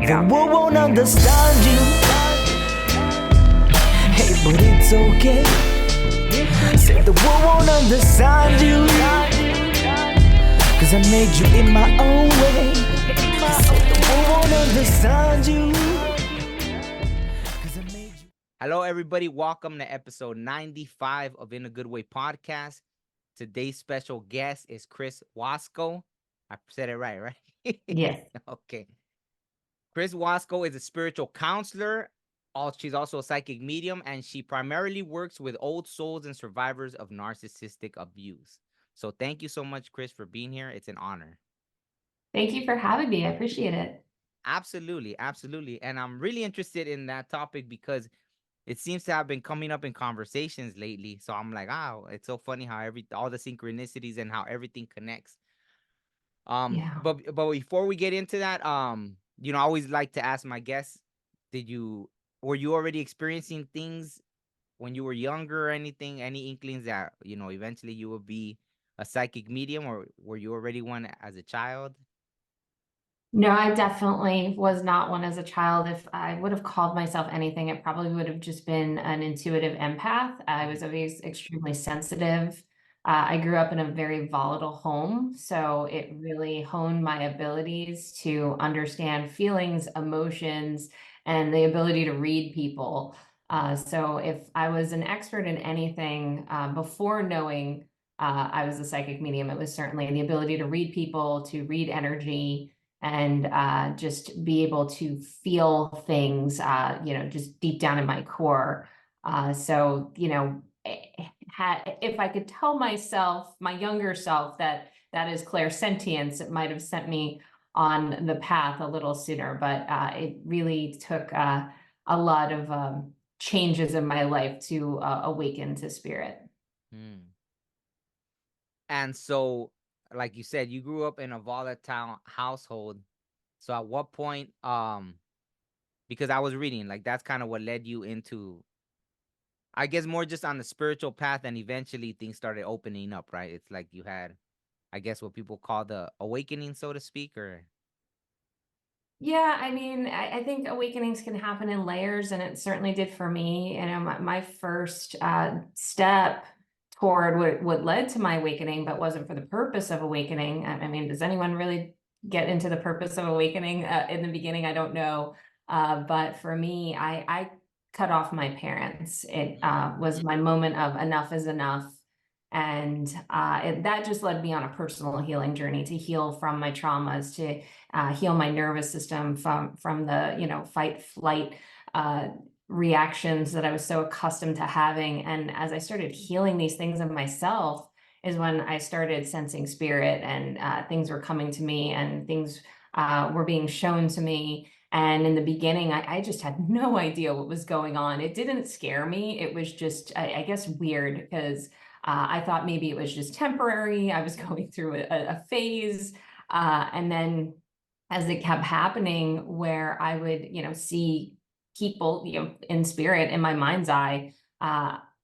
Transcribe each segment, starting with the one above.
The world won't understand you. Hey, but it's okay. Said the world won't understand you. Cause I made you in my own way. Said the world won't understand you. Cause I made you. Hello, everybody. Welcome to episode 95 of In a Good Way podcast. Today's special guest is Chris Wasko. I said it right? Yes. Okay. Chris Wasko is a spiritual counselor. She's also a psychic medium, and she primarily works with old souls and survivors of narcissistic abuse. So thank you so much, Chris, for being here. It's an honor. Thank you for having me. I appreciate it. Absolutely. And I'm really interested in that topic because it seems to have been coming up in conversations lately. So I'm like, oh, it's so funny how all the synchronicities and how everything connects. Yeah. But before we get into that, I always like to ask my guests, were you already experiencing things when you were younger or anything, any inklings that, eventually you would be a psychic medium, or were you already one as a child? No, I definitely was not one as a child. If I would have called myself anything, it probably would have just been an intuitive empath. I was always extremely sensitive. I grew up in a very volatile home, so it really honed my abilities to understand feelings, emotions, and the ability to read people. So if I was an expert in anything before knowing I was a psychic medium, it was certainly the ability to read people, to read energy, and just be able to feel things, just deep down in my core. If I could tell myself, my younger self, that is clairsentience, it might have sent me on the path a little sooner. But it really took a lot of changes in my life to awaken to spirit. Hmm. And so, like you said, you grew up in a volatile household. So at what point, because I was reading, like that's kind of what led you into, I guess, more just on the spiritual path, and eventually things started opening up, right? It's like you had, I guess, what people call the awakening, so to speak, or. Yeah, I mean, I think awakenings can happen in layers, and it certainly did for me. My first step toward what led to my awakening, but wasn't for the purpose of awakening. I mean, does anyone really get into the purpose of awakening in the beginning? I don't know. But for me, I cut off my parents. It was my moment of enough is enough. And that just led me on a personal healing journey to heal from my traumas, to heal my nervous system from the fight flight reactions that I was so accustomed to having. And as I started healing these things of myself is when I started sensing spirit, and things were coming to me, and things were being shown to me. And in the beginning, I just had no idea what was going on. It didn't scare me. It was just, I guess, weird, because I thought maybe it was just temporary. I was going through a phase. And then as it kept happening, where I would, see people, in spirit, in my mind's eye,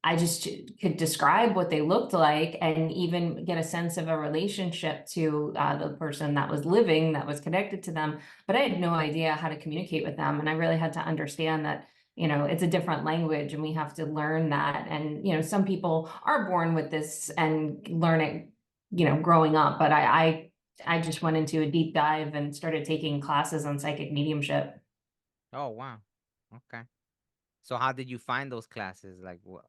I just could describe what they looked like, and even get a sense of a relationship to the person that was living, that was connected to them. But I had no idea how to communicate with them. And I really had to understand that it's a different language, and we have to learn that. And some people are born with this and learn it growing up, but I just went into a deep dive and started taking classes on psychic mediumship. Oh, wow. Okay. So how did you find those classes? Like what?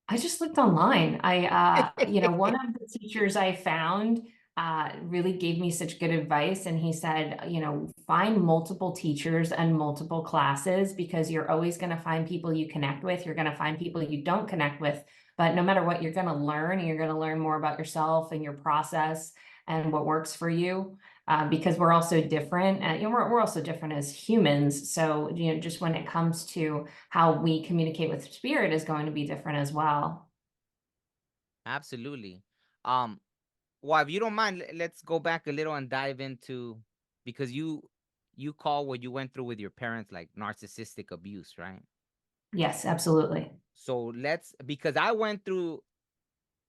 I just looked online. One of the teachers I found really gave me such good advice. And he said, find multiple teachers and multiple classes, because you're always going to find people you connect with. You're going to find people you don't connect with. But no matter what, you're going to learn, and you're going to learn more about yourself and your process and what works for you. Because we're all so different, and we're also different as humans. So just when it comes to how we communicate with spirit is going to be different as well. Absolutely. Um, well, if you don't mind, let's go back a little and dive into, because you call what you went through with your parents like narcissistic abuse, right? Yes, absolutely. So because I went through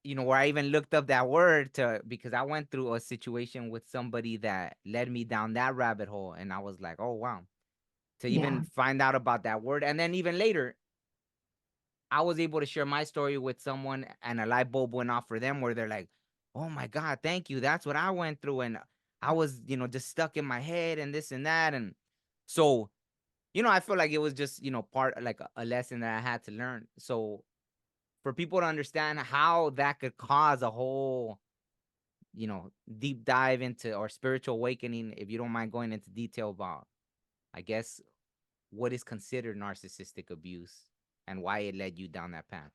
where I even looked up that word because I went through a situation with somebody that led me down that rabbit hole, and I was like, oh wow, to Yeah. even find out about that word. And then even later, I was able to share my story with someone, and a light bulb went off for them where they're like, oh my God, thank you. That's what I went through. And I was, just stuck in my head and this and that. And so, I feel like it was just, part like a lesson that I had to learn. So for people to understand how that could cause a whole, deep dive into or spiritual awakening, if you don't mind going into detail about, I guess, what is considered narcissistic abuse and why it led you down that path.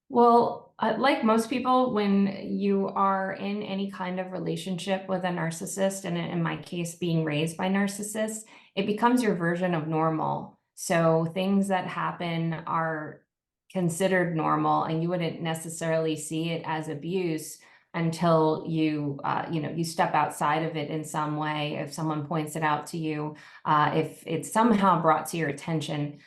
Well, like most people, when you are in any kind of relationship with a narcissist, and in my case, being raised by narcissists, it becomes your version of normal. So things that happen are considered normal, and you wouldn't necessarily see it as abuse until you step outside of it in some way. If someone points it out to you, if it's somehow brought to your attention.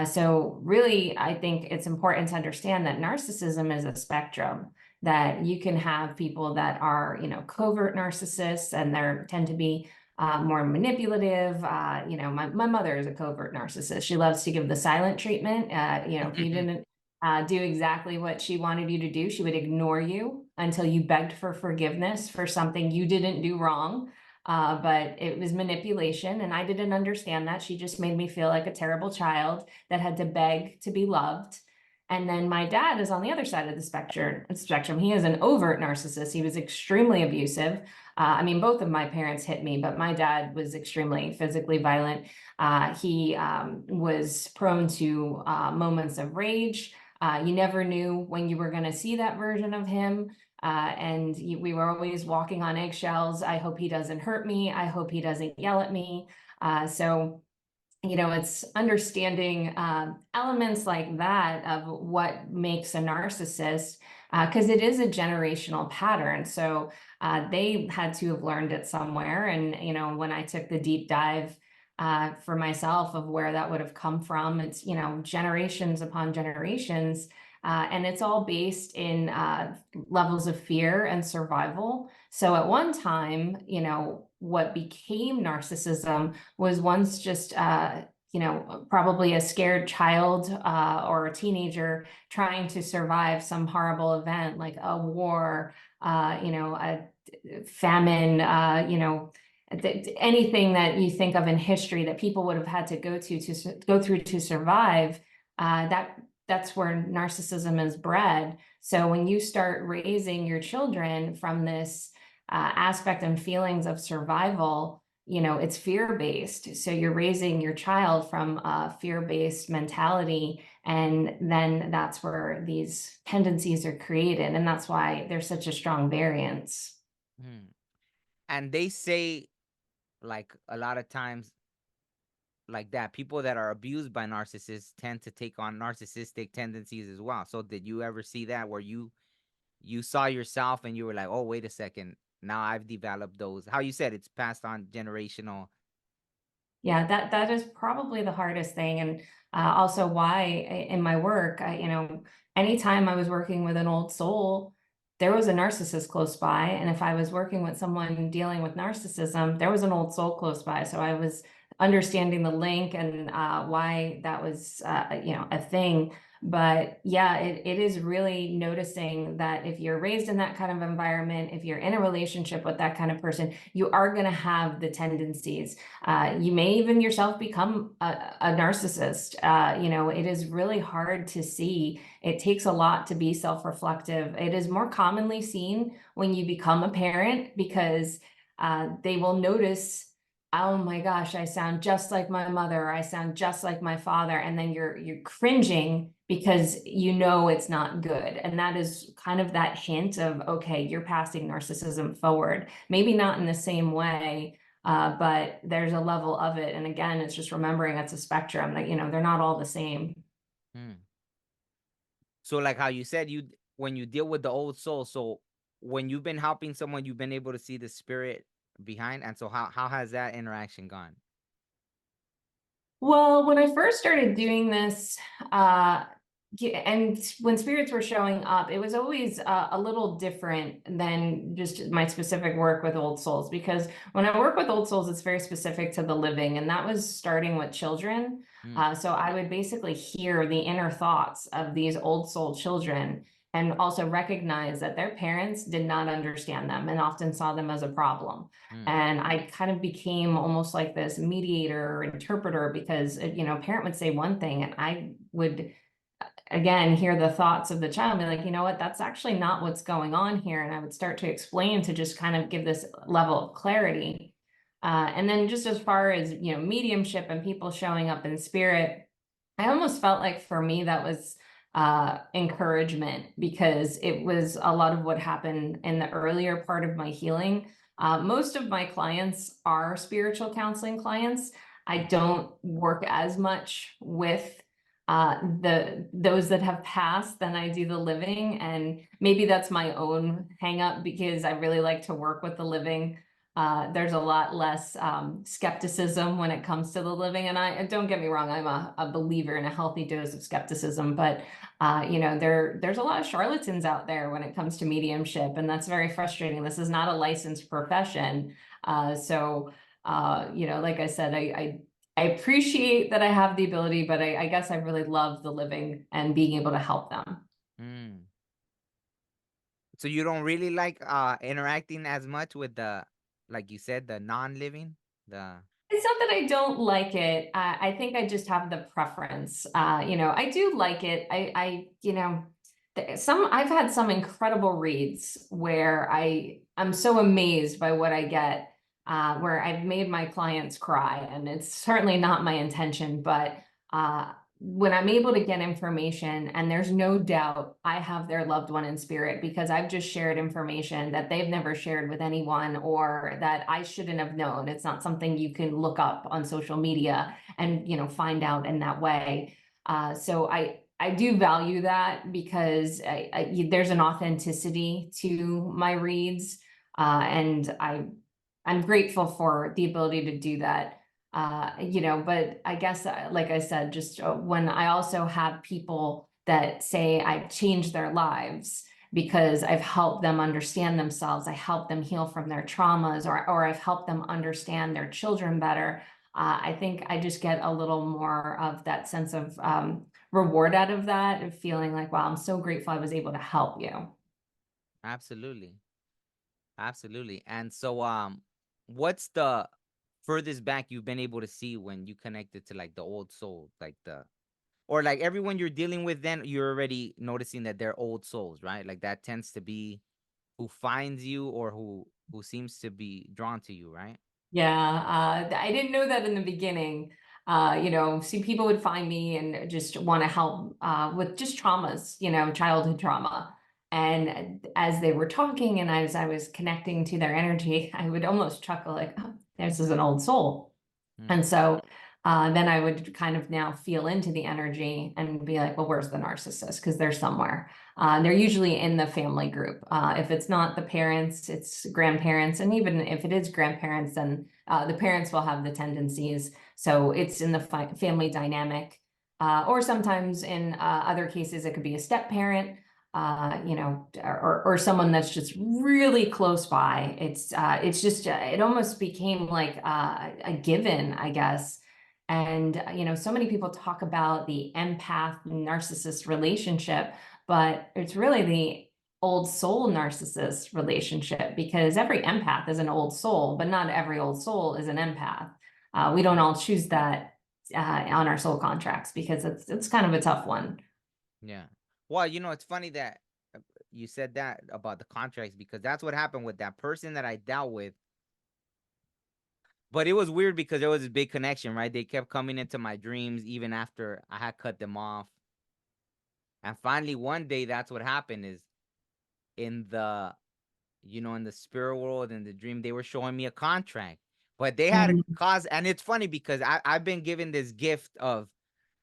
So really, I think it's important to understand that narcissism is a spectrum, that you can have people that are, covert narcissists, and they tend to be more manipulative. My mother is a covert narcissist. She loves to give the silent treatment. If you didn't do exactly what she wanted you to do, she would ignore you until you begged for forgiveness for something you didn't do wrong. But it was manipulation, and I didn't understand that. She just made me feel like a terrible child that had to beg to be loved. And then my dad is on the other side of the spectrum. He is an overt narcissist. He was extremely abusive. Both of my parents hit me, but my dad was extremely physically violent. He was prone to moments of rage. You never knew when you were going to see that version of him. We were always walking on eggshells. I hope he doesn't hurt me. I hope he doesn't yell at me. It's understanding elements like that of what makes a narcissist, because it is a generational pattern. So they had to have learned it somewhere. And, when I took the deep dive for myself of where that would have come from, it's, generations upon generations. And it's all based in levels of fear and survival. So at one time, what became narcissism was once just, probably a scared child or a teenager trying to survive some horrible event like a war, a famine, anything that you think of in history that people would have had to go through to survive. That's where narcissism is bred. So when you start raising your children from this aspect and feelings of survival, it's fear-based. So you're raising your child from a fear-based mentality, and then that's where these tendencies are created. And that's why there's such a strong variance. And they say, like, a lot of times, like, that people that are abused by narcissists tend to take on narcissistic tendencies as well. So did you ever see that where you saw yourself and you were like, oh, wait a second, now I've developed those? How you said it's passed on generational. Yeah, that is probably the hardest thing. And also why in my work, anytime I was working with an old soul, there was a narcissist close by. And if I was working with someone dealing with narcissism, there was an old soul close by. So I was understanding the link and why that was, a thing. But yeah, it is really noticing that if you're raised in that kind of environment, if you're in a relationship with that kind of person, you are going to have the tendencies. You may even yourself become a narcissist. It is really hard to see. It takes a lot to be self-reflective. It is more commonly seen when you become a parent, because they will notice, oh my gosh, I sound just like my mother, or I sound just like my father. And then you're cringing because it's not good. And that is kind of that hint of, okay, you're passing narcissism forward. Maybe not in the same way, but there's a level of it. And again, it's just remembering it's a spectrum, that, they're not all the same. So like how you said, when you deal with the old soul, so when you've been helping someone, you've been able to see the spirit behind. And so how has that interaction gone? Well, when I first started doing this, and when spirits were showing up, it was always a little different than just my specific work with old souls, because when I work with old souls, it's very specific to the living, and that was starting with children. So I would basically hear the inner thoughts of these old soul children, and also recognize that their parents did not understand them and often saw them as a problem. And I kind of became almost like this mediator or interpreter, because, you know, a parent would say one thing and I would again hear the thoughts of the child and be like, you know what, that's actually not what's going on here. And I would start to explain to just kind of give this level of clarity. And then just as far as, you know, mediumship and people showing up in spirit, I almost felt like for me that was encouragement, because it was a lot of what happened in the earlier part of my healing. Most of my clients are spiritual counseling clients. I don't work as much with those that have passed than I do the living, and maybe that's my own hang up, because I really like to work with the living. There's a lot less skepticism when it comes to the living, and I don't get me wrong, I'm a believer in a healthy dose of skepticism, but you know, there's a lot of charlatans out there when it comes to mediumship, and that's very frustrating. This is not a licensed profession. So you know, like I said, I appreciate that I have the ability, but I guess I really love the living and being able to help them. So you don't really like interacting as much with the, like you said, the non-living, the It's not that I don't like it. I think I just have the preference. You know, I do like it. You know, I've had some incredible reads where I'm so amazed by what I get, where I've made my clients cry, and it's certainly not my intention, but when I'm able to get information and there's no doubt I have their loved one in spirit, because I've just shared information that they've never shared with anyone, or that I shouldn't have known. It's not something you can look up on social media and, you know, find out in that way. So I do value that, because there's an authenticity to my reads, and I'm grateful for the ability to do that. You know, but I guess, like I said, just when I also have people that say I've changed their lives because I've helped them understand themselves, I help them heal from their traumas, or I've helped them understand their children better. I think I just get a little more of that sense of reward out of that, of feeling like, wow, I'm so grateful I was able to help you. absolutely, absolutely. And so, what's the furthest back you've been able to see when you connected to like the old soul, like the, or like everyone you're dealing with, then you're already noticing that they're old souls, right? Like that tends to be who finds you, or who seems to be drawn to you, right? Yeah, I didn't know that in the beginning. You know, see, people would find me and just want to help with just traumas, you know, childhood trauma. And as they were talking and as I was connecting to their energy, I would almost chuckle like, oh, this is an old soul. And so then I would kind of now feel into the energy and be like, well, where's the narcissist? Because they're somewhere. They're usually in the family group. If it's not the parents, it's grandparents. And even if it is grandparents, then the parents will have the tendencies. So it's in the family dynamic. Or sometimes in other cases, it could be a step parent. You know, or someone that's just really close by. It's just it almost became like a given, I guess. And you know, so many people talk about the empath narcissist relationship, but it's really the old soul narcissist relationship, because every empath is an old soul, but not every old soul is an empath. We don't all choose that on our soul contracts, because it's kind of a tough one. Yeah. Well, you know, it's funny that you said that about the contracts, because that's what happened with that person that I dealt with. But it was weird because there was a big connection, right? They kept coming into my dreams even after I had cut them off. And finally, one day, that's what happened is in the, you know, in the spirit world, in the dream, they were showing me a contract. But they had caused, and it's funny because I've been given this gift of,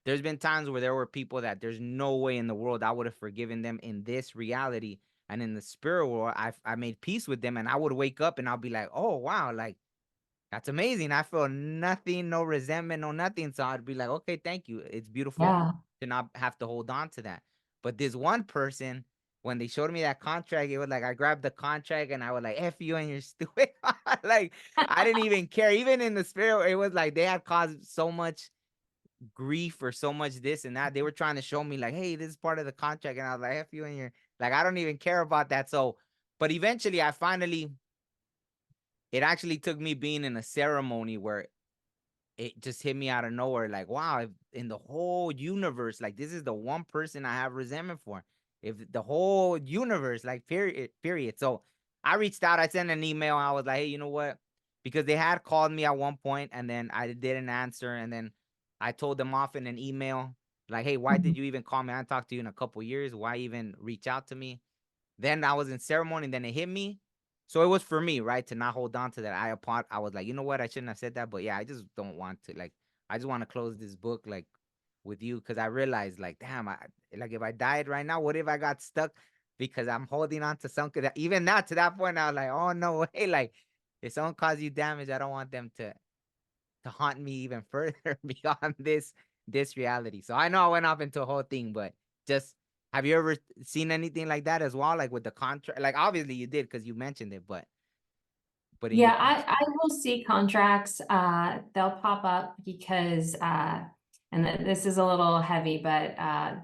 there's been times where there were people that there's no way in the world I would have forgiven them in this reality. And in the spirit world, I made peace with them, and I would wake up and I'll be like, oh, wow, like That's amazing. I feel nothing, no resentment, no nothing. So I'd be like, okay, thank you. It's beautiful Yeah. to not have to hold on to that. But this one person, when they showed me that contract, it was like I grabbed the contract and I was like, F you and your stupid. Like I didn't even care. Even in the spirit, it was like they had caused so much grief or so much this and that. They were trying to show me like, hey, this is part of the contract. And I was like, F you and your, like, I don't even care about that. So, but eventually I finally, it actually took me being in a ceremony where it just hit me out of nowhere. Like, wow, if in the whole universe, like this is the one person I have resentment for. If the whole universe, like period. So I reached out, I sent an email. I was like, hey, you know what? Because they had called me at one point and then I didn't answer. And then I told them off in an email, like, hey, why did Mhm. you even call me? I haven't talked to you in a couple years. Why even reach out to me? Then I was in ceremony, and then it hit me. So it was for me, right, to not hold on to that. I was like, you know what, I shouldn't have said that, but yeah, I just don't want to. Like, I just want to close this book, like, with you, because I realized, like, damn, like if I died right now, what if I got stuck because I'm holding on to something that even now to that point, I was like, oh no way, like, if someone caused you damage, I don't want them to haunt me even further beyond this reality. So I know I went off into a whole thing, but just have you ever seen anything like that as well? Like with the contract, like obviously you did because you mentioned it, but in your Yeah, past I life. will see contracts, they'll pop up because, and this is a little heavy, but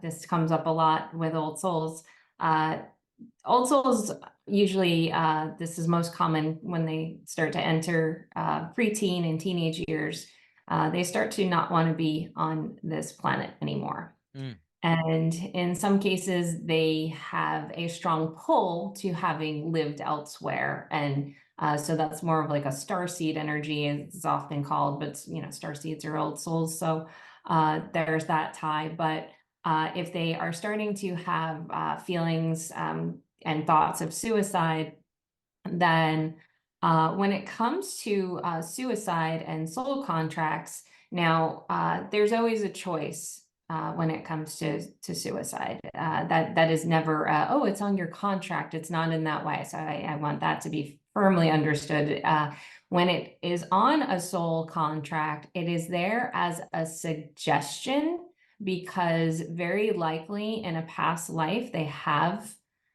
this comes up a lot with old souls. Uh, Old souls usually, this is most common when they start to enter preteen and teenage years. They start to not want to be on this planet anymore. Mm, And in some cases, they have a strong pull to having lived elsewhere. And so that's more of like a starseed energy, it's often called, but you know, starseeds are old souls. So there's that tie. But if they are starting to have feelings and thoughts of suicide, then when it comes to suicide and soul contracts, now there's always a choice when it comes to suicide. That is never, oh, it's on your contract. It's not in that way. So I want that to be firmly understood. When it is on a soul contract, it is there as a suggestion because very likely in a past life they have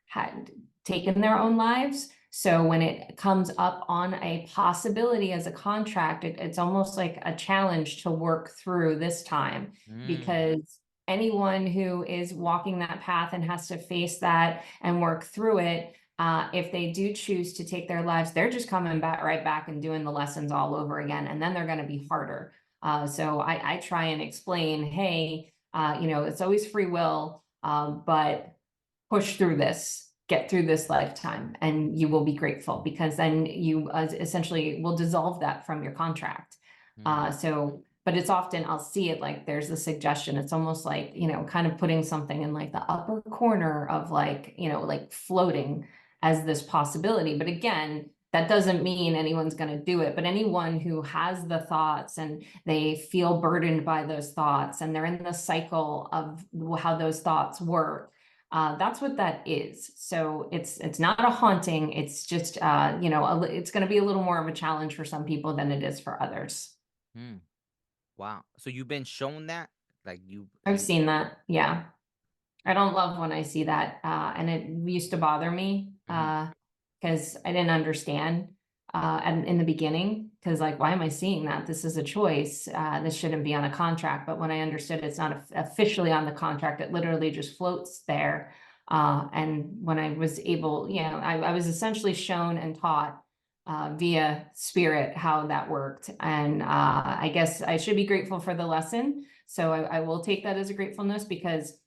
had taken their own lives. So when it comes up on a possibility as a contract, it's almost like a challenge to work through this time mm, because anyone who is walking that path and has to face that and work through it, if they do choose to take their lives, they're just coming back right back and doing the lessons all over again, and then they're going to be harder. So I try and explain, hey, you know, it's always free will, but push through this, get through this lifetime, and you will be grateful because then you essentially will dissolve that from your contract. mm, So, but it's often, I'll see it like there's a suggestion. It's almost like, you know, kind of putting something in like the upper corner of like, you know, like floating as this possibility. But again, that doesn't mean anyone's going to do it, but anyone who has the thoughts and they feel burdened by those thoughts and they're in the cycle of how those thoughts work, that's what that is. So it's not a haunting. It's just you know, it's going to be a little more of a challenge for some people than it is for others. mm. Wow. So you've been shown that, like I've you. seen that. Yeah, I don't love when I see that, and it used to bother me Mhm, because I didn't understand and in the beginning because like why am I seeing that? This is a choice. This shouldn't be on a contract. But when I understood it's not officially on the contract, it literally just floats there. And when I was able, you know, I was essentially shown and taught via spirit how that worked. And I guess I should be grateful for the lesson. So I will take that as a gratefulness because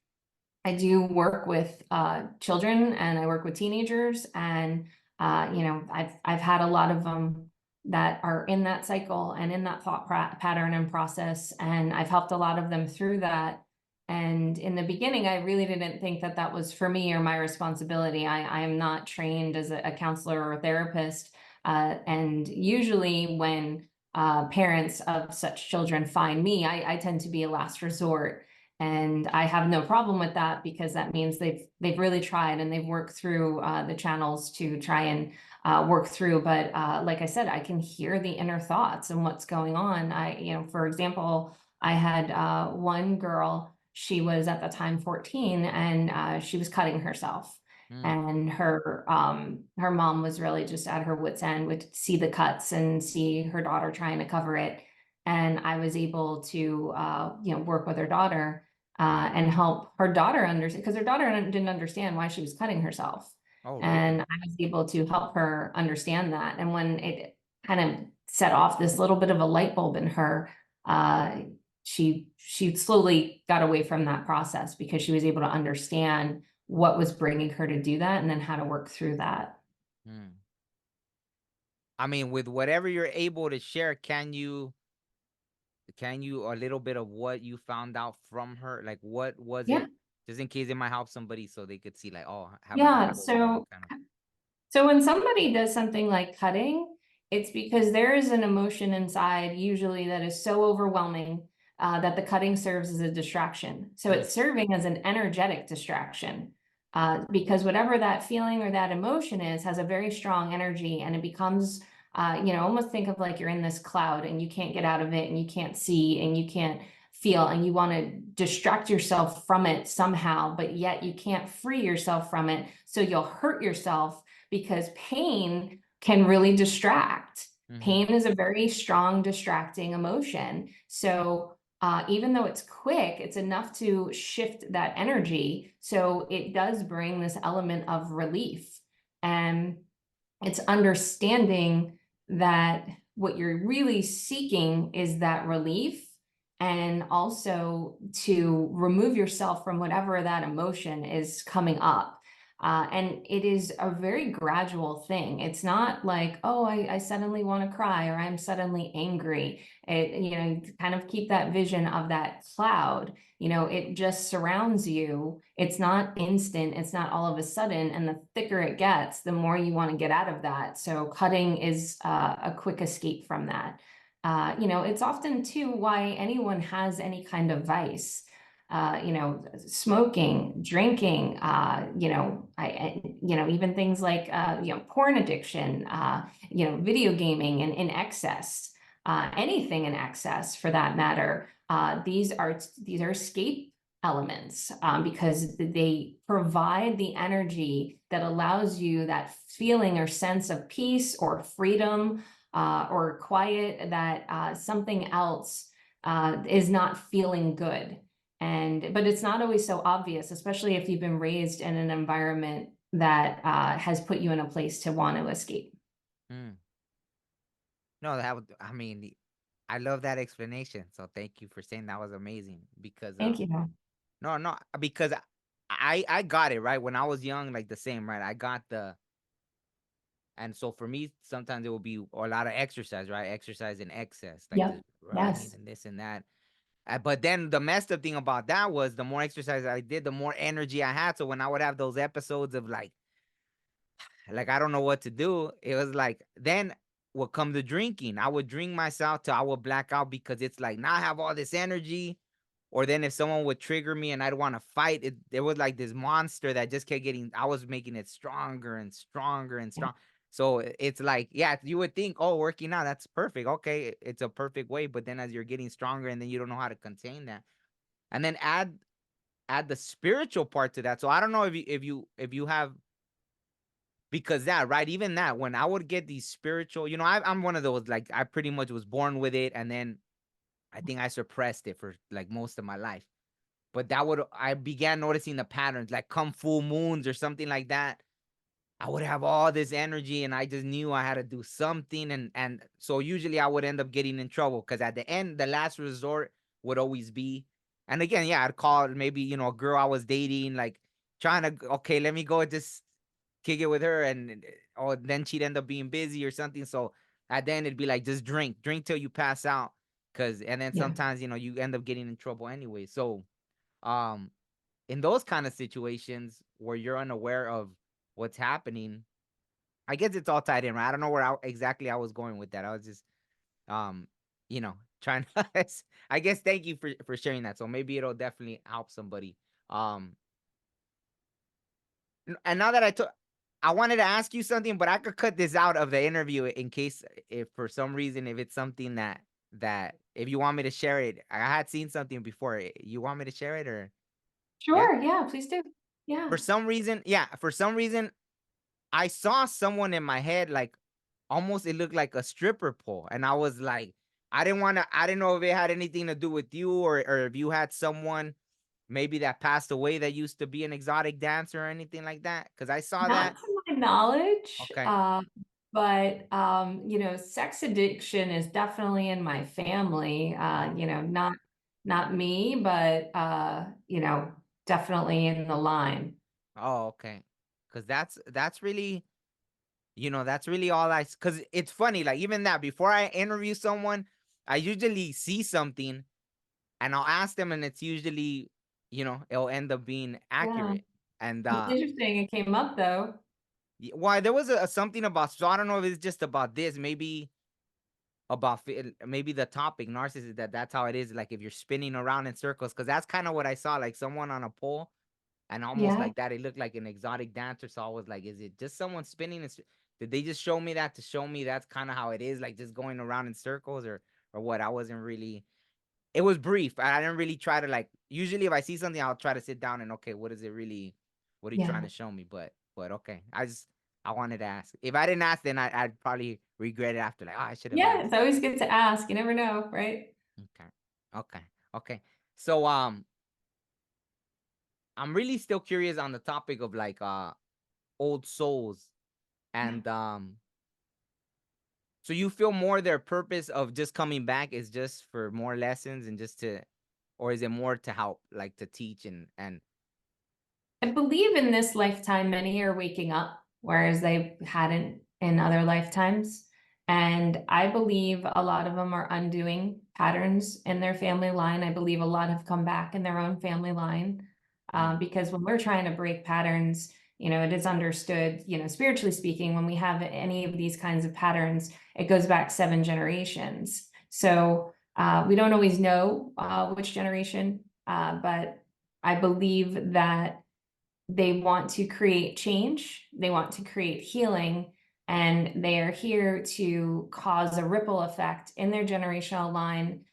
I do work with children and I work with teenagers, and you know, I've had a lot of them that are in that cycle and in that thought pattern and process, and I've helped a lot of them through that. And in the beginning, I really didn't think that that was for me or my responsibility. I am not trained as a counselor or a therapist, and usually when parents of such children find me, I tend to be a last resort. And I have no problem with that because that means they've really tried and they've worked through the channels to try and work through. But like I said, I can hear the inner thoughts and what's going on. For example, I had one girl, she was at the time 14, and she was cutting herself. And her mom was really just at her wit's end, would see the cuts and see her daughter trying to cover it. And I was able to work with her daughter and help her daughter understand, because her daughter didn't understand why she was cutting herself. Oh, And really? I was able to help her understand that. And when it kind of set off this little bit of a light bulb in her, she slowly got away from that process, because she was able to understand what was bringing her to do that and then how to work through that. I mean, with whatever you're able to share, can you a little bit of what you found out from her? Like, what was Yeah. it? Just in case it might help somebody so they could see, like, oh, have an Yeah. idea of what So kind of. So when somebody does something like cutting, it's because there is an emotion inside, usually, that is so overwhelming that the cutting serves as a distraction. So it's serving as an energetic distraction, because whatever that feeling or that emotion is has a very strong energy, and it becomes, almost think of like you're in this cloud and you can't get out of it, and you can't see and you can't feel, and you want to distract yourself from it somehow, but yet you can't free yourself from it. So you'll hurt yourself, because pain can really distract. Pain is a very strong distracting emotion. So even though it's quick, it's enough to shift that energy. So it does bring this element of relief. And it's understanding that what you're really seeking is that relief, and also to remove yourself from whatever that emotion is coming up. And it is a very gradual thing. It's not like, oh, I suddenly want to cry, or I'm suddenly angry. Kind of keep that vision of that cloud. It just surrounds you. It's not instant. It's not all of a sudden. And the thicker it gets, the more you want to get out of that. So cutting is a quick escape from that. It's often too why anyone has any kind of vice. Smoking, drinking, even things like, porn addiction, video gaming and in excess, anything in excess for that matter. These are escape elements, because they provide the energy that allows you that feeling or sense of peace or freedom, or quiet, that something else is not feeling good. But it's not always so obvious, especially if you've been raised in an environment that has put you in a place to want to escape. No, I mean, I love that explanation. So thank you for saying that was amazing, because Thank you. no, because I got it right when I was young, like the same, right? I got and so for me, sometimes it will be a lot of exercise, right? Exercise in excess, like Yep. just running Yes. and this and that. But then the messed up thing about that was the more exercise I did, the more energy I had. So when I would have those episodes of like I don't know what to do, it was like then would come the drinking. I would drink myself till I would black out, because it's like now I have all this energy. Or then if someone would trigger me and I'd want to fight, there was like this monster that just kept getting, I was making it stronger and stronger and Yeah. strong. So it's like, yeah, you would think, oh, working out, that's perfect. Okay, it's a perfect way. But then as you're getting stronger, and then you don't know how to contain that. And then add the spiritual part to that. So I don't know if you have, because that, right, even that, when I would get these spiritual, I'm one of those, like, I pretty much was born with it, and then I think I suppressed it for like most of my life. But I began noticing the patterns, like come full moons or something like that. I would have all this energy, and I just knew I had to do something. And so usually I would end up getting in trouble, because at the end, the last resort would always be, and again, yeah, I'd call maybe, a girl I was dating, like trying to, okay, let me go just kick it with her. And or then she'd end up being busy or something. So at the end, it'd be like, just drink till you pass out. And then Yeah. sometimes, you end up getting in trouble anyway. So, um, in those kind of situations where you're unaware of what's happening, I guess it's all tied in, right? I don't know where exactly I was going with that. I was just, um, trying to, I guess, thank you for sharing that. So maybe it'll definitely help somebody. And now that I wanted to ask you something, but I could cut this out of the interview in case if for some reason if it's something that if you want me to share it. I had seen something before. You want me to share it or yeah? Sure, yeah, please do. Yeah. For some reason, yeah, for some reason I saw someone in my head like almost it looked like a stripper pole. And I was like, I didn't know if it had anything to do with you or if you had someone maybe that passed away that used to be an exotic dancer or anything like that. Cause I saw Not that. to my knowledge, Okay. but you know, sex addiction is definitely in my family. You know, not me, but you know, definitely in the line. Oh, okay. Cause that's really, that's really all cause it's funny, like even that before I interview someone, I usually see something and I'll ask them and it's usually, it'll end up being Yeah. accurate. And It's interesting it came up though. why there was a something about, so I don't know if it's just about this, maybe about maybe the topic narcissist that's how it is. Like if you're spinning around in circles, because that's kind of what I saw, like someone on a pole and almost Yeah. like that. It looked like an exotic dancer. So I was like, is it just someone spinning? Did they just show me that to show me that's kind of how it is, like just going around in circles or what? I wasn't really. It was brief. I didn't really try to like. Usually, if I see something, I'll try to sit down and okay, what is it really? What are you trying Yeah. to show me? But okay, I wanted to ask. If I didn't ask, then I'd probably regret it after. Like, oh, I should have Yeah, asked. it's always good to ask. You never know, right? Okay, okay, okay. So I'm really still curious on the topic of like old souls Yeah. and so you feel more their purpose of just coming back is just for more lessons and just to, or is it more to help, like to teach and I believe in this lifetime, many are waking up, whereas they hadn't in other lifetimes. And I believe a lot of them are undoing patterns in their family line. I believe a lot have come back in their own family line. mm, Because when we're trying to break patterns, you know, it is understood, you know, spiritually speaking, when we have any of these kinds of patterns, it goes back 7 generations. So we don't always know which generation, but I believe that they want to create change, they want to create healing, and they are here to cause a ripple effect in their generational line,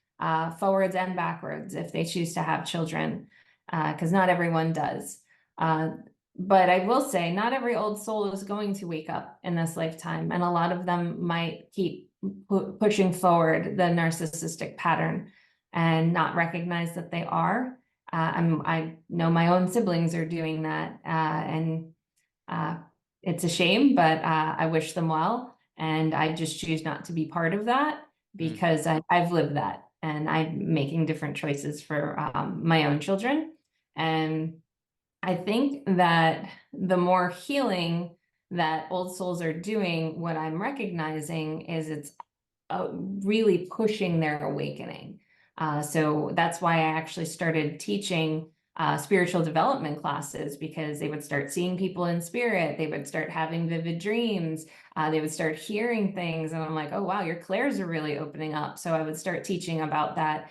forwards and backwards if they choose to have children, because not everyone does. But I will say, not every old soul is going to wake up in this lifetime, and a lot of them might keep pushing forward the narcissistic pattern and not recognize that they are. I know my own siblings are doing that, and uh, it's a shame, but I wish them well. And I just choose not to be part of that mm, because I've lived that, and I'm making different choices for my own children. And I think that the more healing that old souls are doing, what I'm recognizing is it's really pushing their awakening. So that's why I actually started teaching spiritual development classes, because they would start seeing people in spirit, they would start having vivid dreams, they would start hearing things, and I'm like, oh wow, your clairs are really opening up. So I would start teaching about that,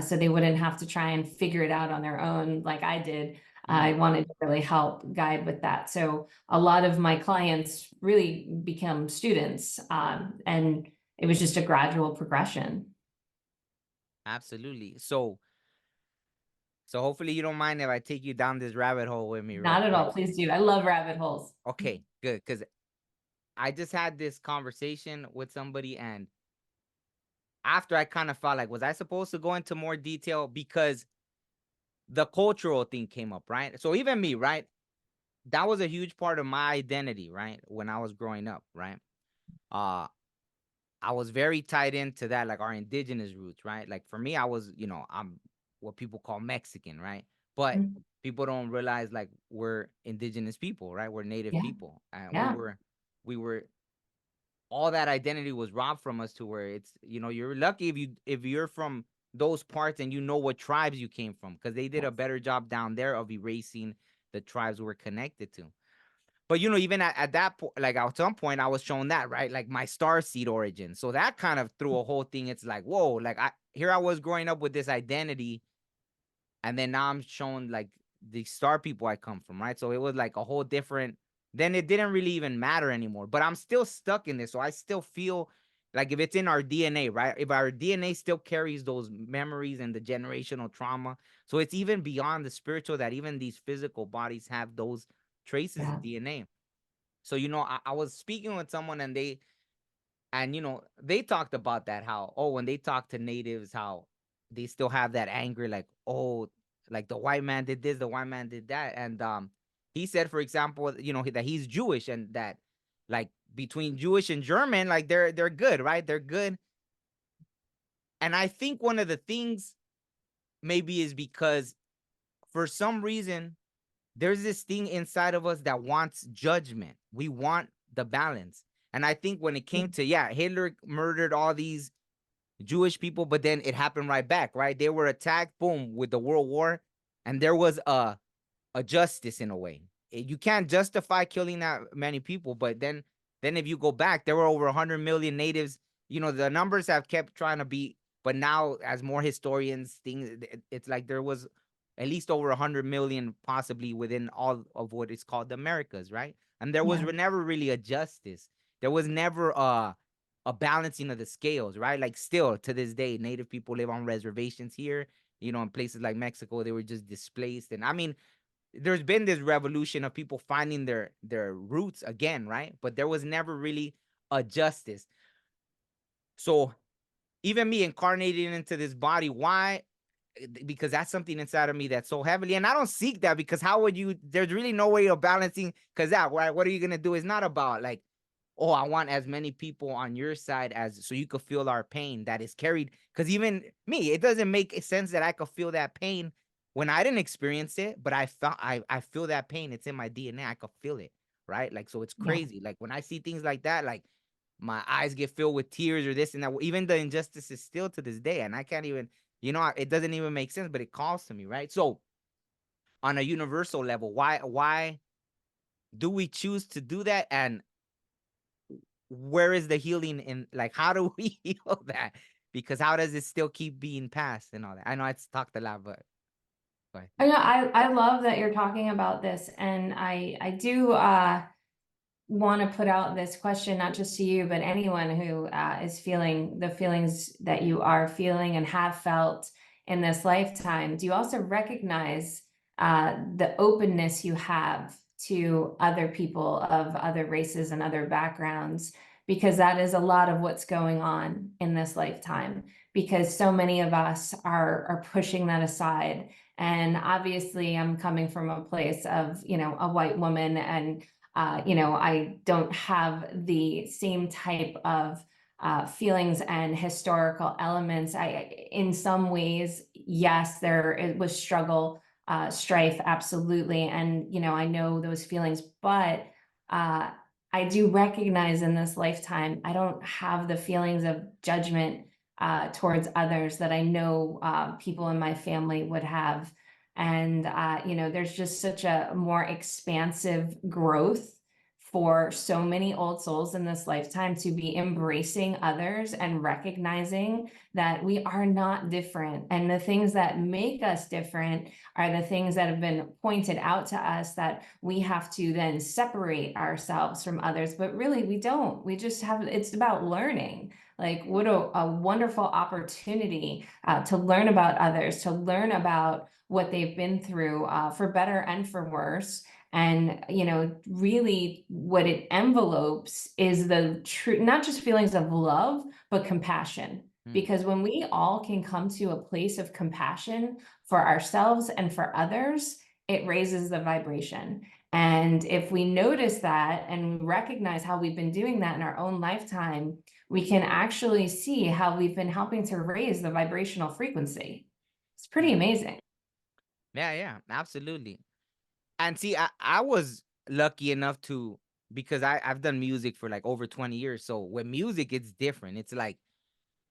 so they wouldn't have to try and figure it out on their own like I did. mm. I wanted to really help guide with that. So a lot of my clients really become students, and it was just a gradual progression. Absolutely. So hopefully you don't mind if I take you down this rabbit hole with me real Not at quick. all. Please do. I love rabbit holes. Okay, good, because I just had this conversation with somebody and after I kind of felt like, was I supposed to go into more detail because the cultural thing came up, right? So even me, right? That was a huge part of my identity, right? When I was growing up, right? Uh, I was very tied into that, like our indigenous roots, right? Like for me, I was, I'm what people call Mexican, right? But Mhm. people don't realize like we're indigenous people, right? We're native Yeah. people. And we Yeah. were, we were all that identity was robbed from us to where it's, you're lucky if you're from those parts and you know what tribes you came from, because they did a Yes. better job down there of erasing the tribes we're connected to. But even at that point, like at some point, I was shown that, right, like my star seed origin. So that kind of threw a whole thing. It's like, whoa, like I was growing up with this identity, and then now I'm shown like the star people I come from, right? So it was like a whole different. then it didn't really even matter anymore. But I'm still stuck in this. So I still feel like if it's in our DNA, right? If our DNA still carries those memories and the generational trauma, so it's even beyond the spiritual that even these physical bodies have those traces Yeah. of DNA. So, I was speaking with someone and they talked about that, how, oh, when they talk to natives, how they still have that anger, like, oh, like the white man did this, the white man did that. And he said, for example, that he's Jewish, and that, like, between Jewish and German, like they're good, right? They're good. And I think one of the things maybe is because for some reason there's this thing inside of us that wants judgment. We want the balance. And I think when it came to, yeah, Hitler murdered all these Jewish people, but then it happened right back, right? They were attacked, boom, with the World War, and there was a justice in a way. You can't justify killing that many people, but then if you go back, there were over 100 million natives. The numbers have kept trying to be, but now as more historians think, it's like there was at least over 100 million possibly within all of what is called the Americas, right? And there was Yeah. never really a justice. There was never a balancing of the scales, right? Like still to this day, native people live on reservations here, in places like Mexico, they were just displaced. And I mean, there's been this revolution of people finding their roots again, right? But there was never really a justice. So even me incarnating into this body, why? Because that's something inside of me that's so heavily, and I don't seek that, because how would you? There's really no way of balancing, because what are you gonna do? It's not about like, oh, I want as many people on your side as so you could feel our pain that is carried. Because even me, it doesn't make sense that I could feel that pain when I didn't experience it, but I feel that pain. It's in my DNA. I could feel it, right? Like, so it's Yeah. crazy. Like when I see things like that, like my eyes get filled with tears or this and that. Even the injustice is still to this day, and I can't even, it doesn't even make sense, but it calls to me, right? So on a universal level, why do we choose to do that? And where is the healing in, like, how do we heal that? Because how does it still keep being passed and all that? I know it's talked a lot, but go ahead. I know, I love that you're talking about this, and I do want to put out this question, not just to you, but anyone who is feeling the feelings that you are feeling and have felt in this lifetime. Do you also recognize the openness you have to other people of other races and other backgrounds? Because that is a lot of what's going on in this lifetime, because so many of us are pushing that aside. And obviously I'm coming from a place of, a white woman, and I don't have the same type of feelings and historical elements. In some ways, yes, it was struggle, strife, absolutely. And, I know those feelings, but I do recognize in this lifetime, I don't have the feelings of judgment towards others that I know people in my family would have. And, there's just such a more expansive growth for so many old souls in this lifetime to be embracing others and recognizing that we are not different. And the things that make us different are the things that have been pointed out to us that we have to then separate ourselves from others. But really, we don't. We just have, it's about learning. Like, what a wonderful opportunity to learn about others, to learn about what they've been through for better and for worse. And, really what it envelopes is the true, not just feelings of love, but compassion. Because when we all can come to a place of compassion for ourselves and for others, it raises the vibration. And if we notice that and recognize how we've been doing that in our own lifetime, we can actually see how we've been helping to raise the vibrational frequency. It's pretty amazing. Yeah, absolutely. And see, I was lucky enough to, because I've done music for like over 20 years. So with music, it's different. It's like,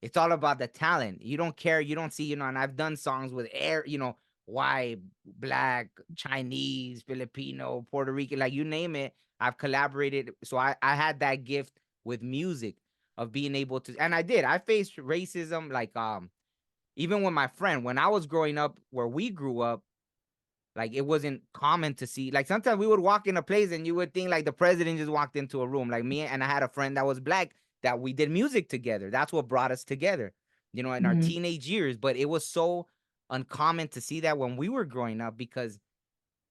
it's all about the talent. You don't care. You don't see, and I've done songs with white, black, Chinese, Filipino, Puerto Rican, like you name it. I've collaborated. So I had that gift with music of being able to, and I faced racism, like, even with my friend, when I was growing up, where we grew up, Like it wasn't common to see. Like sometimes we would walk in a place and you would think like the president just walked into a room. Like me and I had a friend that was black that we did music together. That's what brought us together, you know, in our Mhm. teenage years. But it was so uncommon to see that when we were growing up because,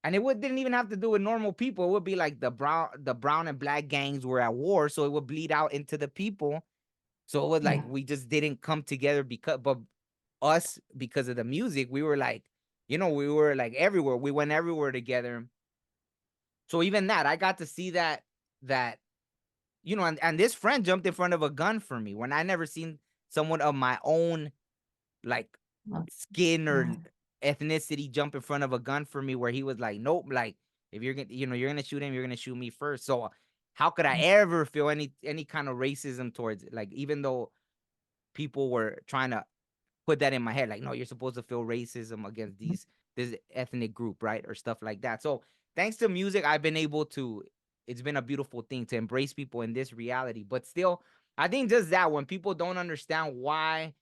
and didn't even have to do with normal people. It would be like the brown and black gangs were at war, so it would bleed out into the people. So it was like Yeah. we just didn't come together but us because of the music, we were like, you know, we were like everywhere. We went everywhere together. So even that, I got to see that, you know, and this friend jumped in front of a gun for me when I never seen someone of my own like Love- skin or Yeah. ethnicity jump in front of a gun for me where he was like, nope, like if you're gonna, you know, you're gonna shoot him, you're gonna shoot me first. So how could I ever feel any kind of racism towards it? Like even though people were trying to put that in my head, like, no, you're supposed to feel racism against this ethnic group, right? Or stuff like that. So thanks to music, I've been able to, it's been a beautiful thing to embrace people in this reality. But still, I think just that when people don't understand why,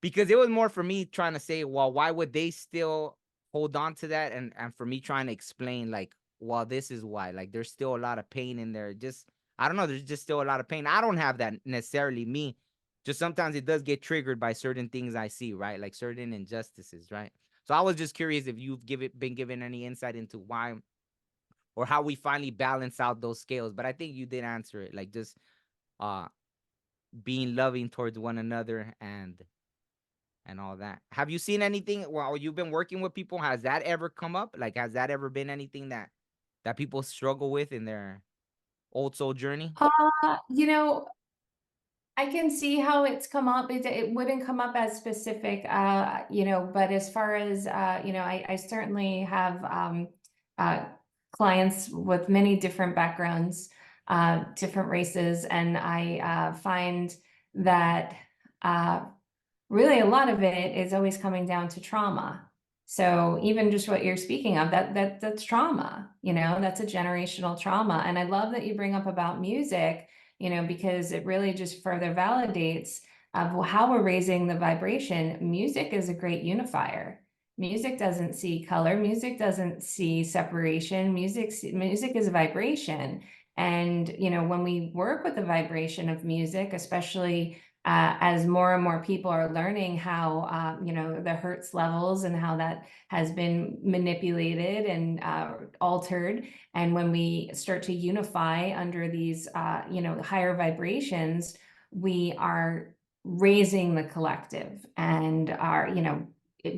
because it was more for me trying to say, well, why would they still hold on to that? And for me trying to explain, like, well, this is why. Like, there's still a lot of pain in there. Just, I don't know, there's just still a lot of pain. I don't have that necessarily, me. Just sometimes it does get triggered by certain things I see, right? Like certain injustices, right? So I was just curious if you've been given any insight into why or how we finally balance out those scales. But I think you did answer it, like just uh being loving towards one another and all that. Have you seen anything while you've been working with people? Has that ever come up? Like, has that ever been anything that people struggle with in their old soul journey? You know, I can see how it's come up. It wouldn't come up as specific, you know, but as far as, you know, I certainly have uh, clients with many different backgrounds, different races, and I find that uh, really a lot of it is always coming down to trauma. So even just what you're speaking of, that's trauma, you know, that's a generational trauma. And I love that you bring up about music, you know, because it really just further validates of how we're raising the vibration. Music is a great unifier. Music doesn't see color, music doesn't see separation, music is a vibration. And, you know, when we work with the vibration of music, especially as more and more people are learning how, you know, the Hertz levels and how that has been manipulated and altered. And when we start to unify under these, you know, higher vibrations, we are raising the collective and are, you know,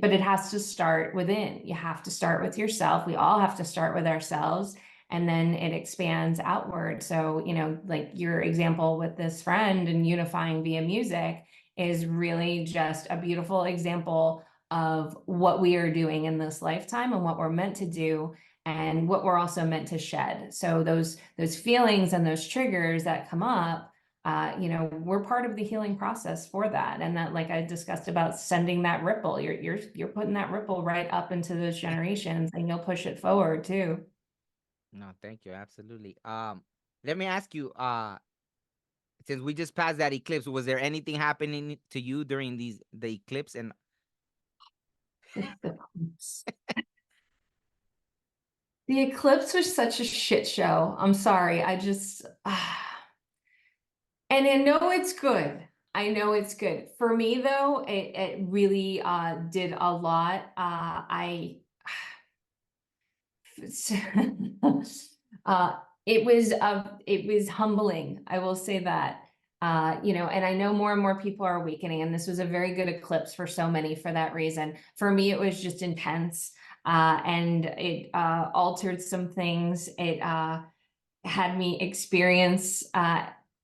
but it has to start within. You have to start with yourself. We all have to start with ourselves, and then it expands outward. So, you know, like your example with this friend and unifying via music is really just a beautiful example of what we are doing in this lifetime and what we're meant to do and what we're also meant to shed. So those feelings and those triggers that come up, you know, we're part of the healing process for that. And that, like I discussed about sending that ripple, you're putting that ripple right up into those generations, and you'll push it forward too. No, thank you. Absolutely. Let me ask you, since we just passed that eclipse, was there anything happening to you during the eclipse? And The eclipse was such a shit show. I'm sorry. I just, and I know it's good. I know it's good. For me, though, it really did a lot. uh, it was humbling. I will say that. You know, and I know more and more people are awakening, and this was a very good eclipse for so many for that reason. For me, it was just intense, and it altered some things. It had me experience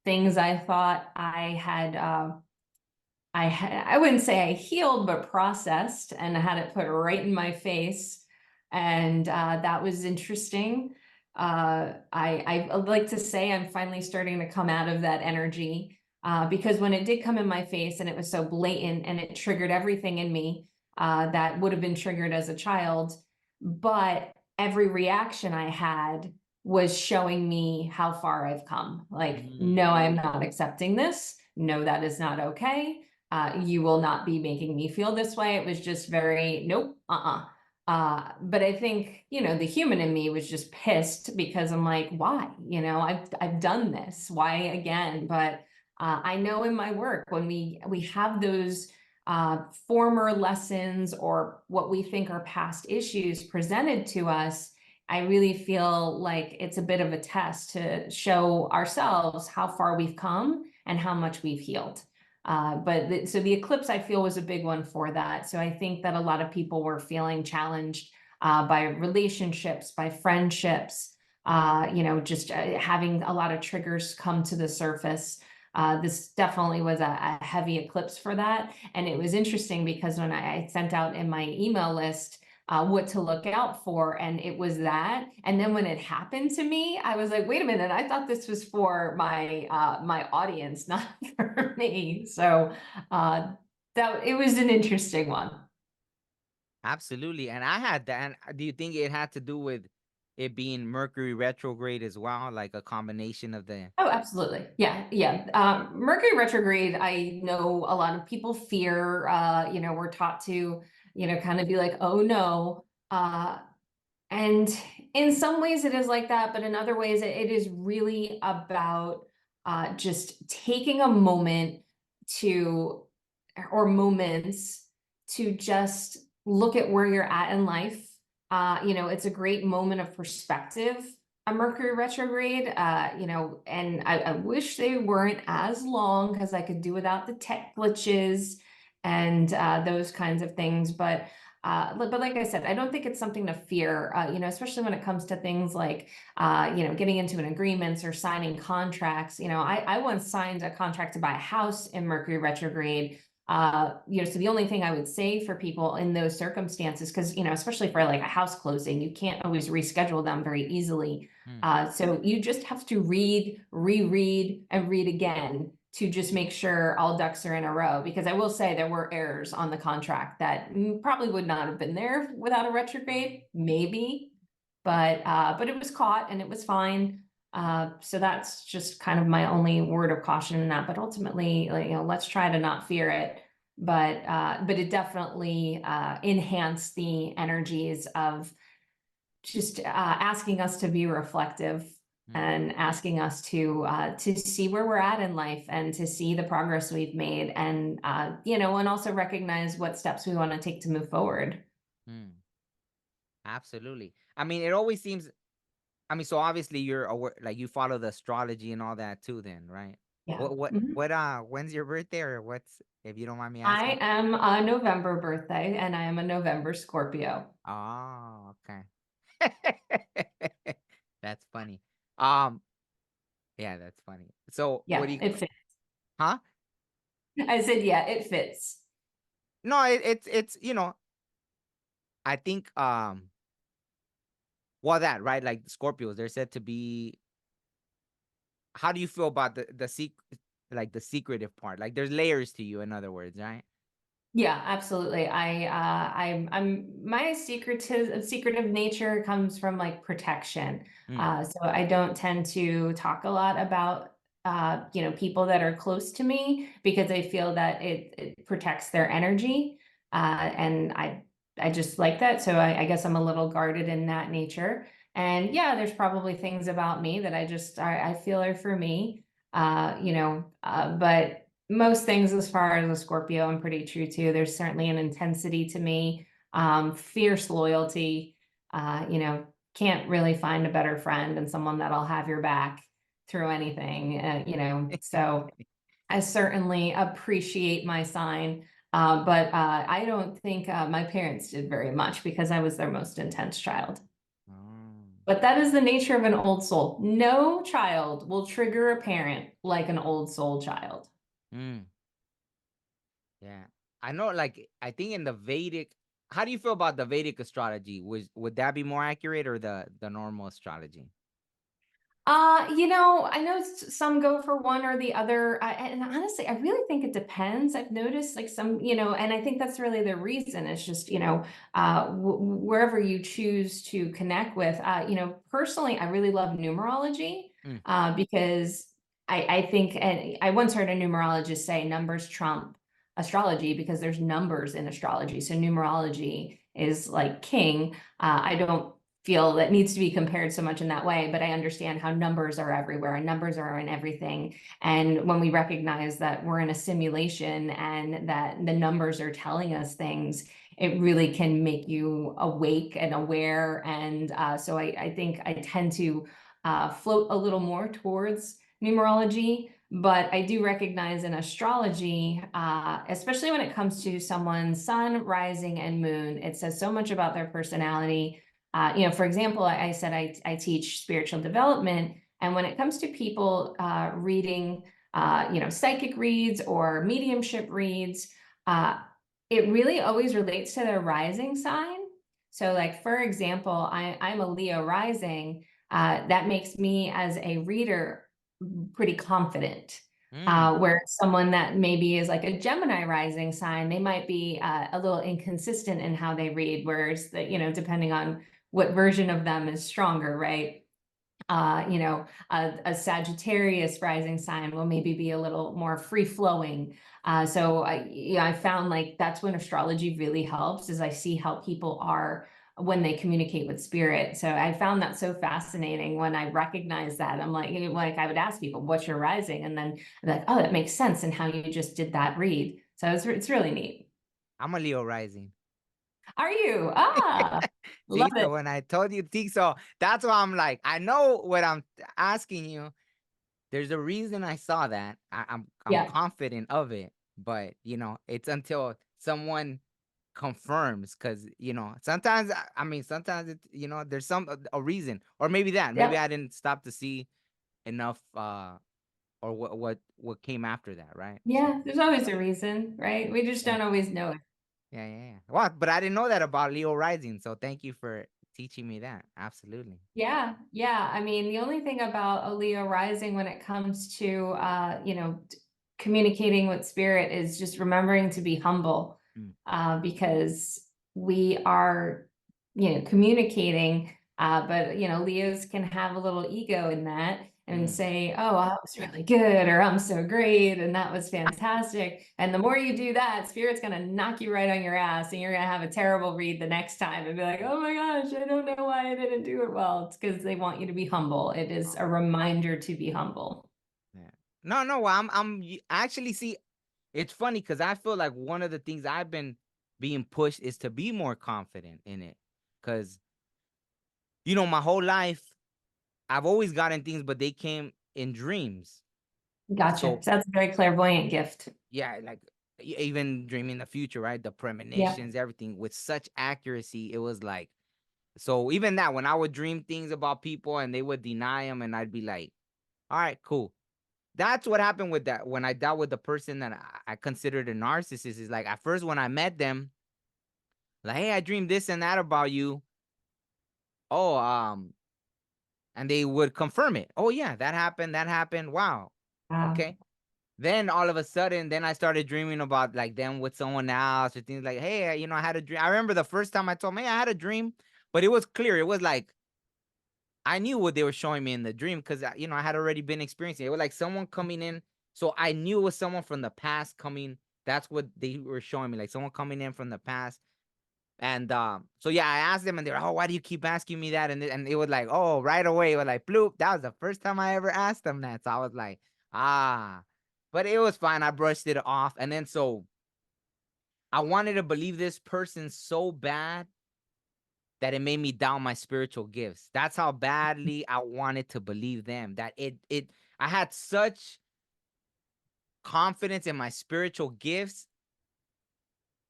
things I thought I had. I wouldn't say I healed, but processed, and I had it put right in my face. And that was interesting. I like to say I'm finally starting to come out of that energy, because when it did come in my face and it was so blatant and it triggered everything in me that would have been triggered as a child, but every reaction I had was showing me how far I've come. Like, no, I'm not accepting this. No, that is not okay. You will not be making me feel this way. It was just very, nope, But I think, the human in me was just pissed because I'm like, why? I've done this. Why again? But I know in my work when we have those former lessons or what we think are past issues presented to us, I really feel like it's a bit of a test to show ourselves how far we've come and how much we've healed. So the eclipse, I feel, was a big one for that. So I think that a lot of people were feeling challenged by relationships, by friendships, just having a lot of triggers come to the surface. This definitely was a heavy eclipse for that. And it was interesting because when I sent out in my email list what to look out for, and it was that. And then when it happened to me, I was like, wait a minute, I thought this was for my my audience, not for me. So that it was an interesting one. Absolutely. And I had that. And do you think it had to do with it being Mercury retrograde as well? Like a combination of the. Oh, absolutely. Yeah, yeah. Mercury retrograde, I know a lot of people fear. We're taught to, kind of be like, oh no. And in some ways it is like that, but in other ways it is really about just taking a moment to, or moments to just look at where you're at in life. It's a great moment of perspective, a Mercury retrograde, and I wish they weren't as long because I could do without the tech glitches and those kinds of things. But like I said, I don't think it's something to fear, especially when it comes to things like, getting into an agreements or signing contracts. I once signed a contract to buy a house in Mercury retrograde. So the only thing I would say for people in those circumstances, because, especially for like a house closing, you can't always reschedule them very easily. So you just have to read, reread, and read again to just make sure all ducks are in a row. Because I will say there were errors on the contract that probably would not have been there without a retrograde, maybe, but it was caught and it was fine. So that's just kind of my only word of caution in that. But ultimately, let's try to not fear it. But it definitely enhanced the energies of just asking us to be reflective and asking us to see where we're at in life and to see the progress we've made, and and also recognize what steps we want to take to move forward. Absolutely. I mean, it always seems. I mean, so obviously you're aware, like you follow the astrology and all that too, then, right? Yeah. When's your birthday, or what's, if you don't mind me I asking? am a November birthday, and I am a November Scorpio. Oh, okay. That's funny. Um, yeah, that's funny. So what Yeah, do you, it fits. huh? I said, yeah, it fits. No, it's I think well, that, right, like Scorpios, they're said to be. How do you feel about like the secretive part? Like there's layers to you, in other words, right? Yeah, absolutely. I'm my secretive nature comes from like protection. Mm, So I don't tend to talk a lot about people that are close to me because I feel that it protects their energy. And I just like that. So I guess I'm a little guarded in that nature. And yeah, there's probably things about me that I feel are for me. But most things as far as a Scorpio, I'm pretty true to. There's certainly an intensity to me, fierce loyalty. Can't really find a better friend and someone that'll have your back through anything. So I certainly appreciate my sign. But I don't think my parents did very much because I was their most intense child. mm, But that is the nature of an old soul. No child will trigger a parent like an old soul child. mm, yeah. I know, like I think in the Vedic, how do you feel about the Vedic astrology? Would that be more accurate, or the normal astrology? I know some go for one or the other. And honestly, I really think it depends. I've noticed like some, and I think that's really the reason. It's just, wherever you choose to connect with, personally, I really love numerology Mm, because I think, and I once heard a numerologist say numbers trump astrology because there's numbers in astrology. So numerology is like king. I don't feel that needs to be compared so much in that way, but I understand how numbers are everywhere and numbers are in everything. And when we recognize that we're in a simulation and that the numbers are telling us things, it really can make you awake and aware. And so I think I tend to float a little more towards numerology, but I do recognize in astrology, especially when it comes to someone's sun, rising, and moon, it says so much about their personality. For example, I said I teach spiritual development, and when it comes to people reading, psychic reads or mediumship reads, it really always relates to their rising sign. So, like, for example, I'm a Leo rising. That makes me as a reader pretty confident. Where someone that maybe is like a Gemini rising sign, they might be a little inconsistent in how they read, whereas depending on what version of them is stronger, right? A Sagittarius rising sign will maybe be a little more free flowing. So I found like that's when astrology really helps, is I see how people are when they communicate with spirit. So I found that so fascinating when I recognized that. I'm like I would ask people, what's your rising? And then I'm like, oh, that makes sense. And how you just did that read. So it's really neat. I'm a Leo rising. Are you? See, Love so it. when I told you, so that's why I'm like, I know what I'm asking you. There's a reason I saw that. I'm Yeah. confident of it, but it's until someone confirms, because sometimes sometimes there's a reason, or maybe maybe Yep. I didn't stop to see enough, or what came after that, right? So Yeah, there's always a reason, right? We just yeah, don't always know it. yeah. Well, but I didn't know that about Leo rising, so thank you for teaching me that. Absolutely. Yeah, yeah. I mean, the only thing about a Leo rising when it comes to communicating with spirit is just remembering to be humble, Mm. because we are, communicating, but Leos can have a little ego in that and Mm. say, "Oh, that was really good," or "I'm so great," and "That was fantastic." And the more you do that, spirit's gonna knock you right on your ass, and you're gonna have a terrible read the next time and be like, "Oh my gosh, I don't know why I didn't do it well." It's because they want you to be humble. It is a reminder to be humble. Yeah. No. Well, actually, see, it's funny because I feel like one of the things I've been being pushed is to be more confident in it. Because, my whole life, I've always gotten things, but they came in dreams. Gotcha. So, So that's a very clairvoyant gift. yeah, like even dreaming the future, right? The Yeah. premonitions, everything with such accuracy. It was like, so even that, when I would dream things about people and they would deny them, and I'd be like, all right, cool. That's what happened with that when I dealt with the person that I considered a narcissist. Is like, at first when I met them, like, hey, I dreamed this and that about you. Oh, and they would confirm it. Oh yeah, that happened. That happened. Wow. Wow. Okay. Then all of a sudden, then I started dreaming about like them with someone else, or things like, hey, I had a dream. I remember the first time I told me, hey, I had a dream, but it was clear. It was like I knew what they were showing me in the dream, because I had already been experiencing it. It was like someone coming in, so I knew it was someone from the past coming. That's what they were showing me, like someone coming in from the past. And so yeah, I asked them, and they're like, oh, why do you keep asking me that? And it was like, oh, right away, it was like, bloop. That was the first time I ever asked them that. So I was like, ah, but it was fine. I brushed it off, and then so I wanted to believe this person so bad that it made me doubt my spiritual gifts. That's how badly I wanted to believe them. That I had such confidence in my spiritual gifts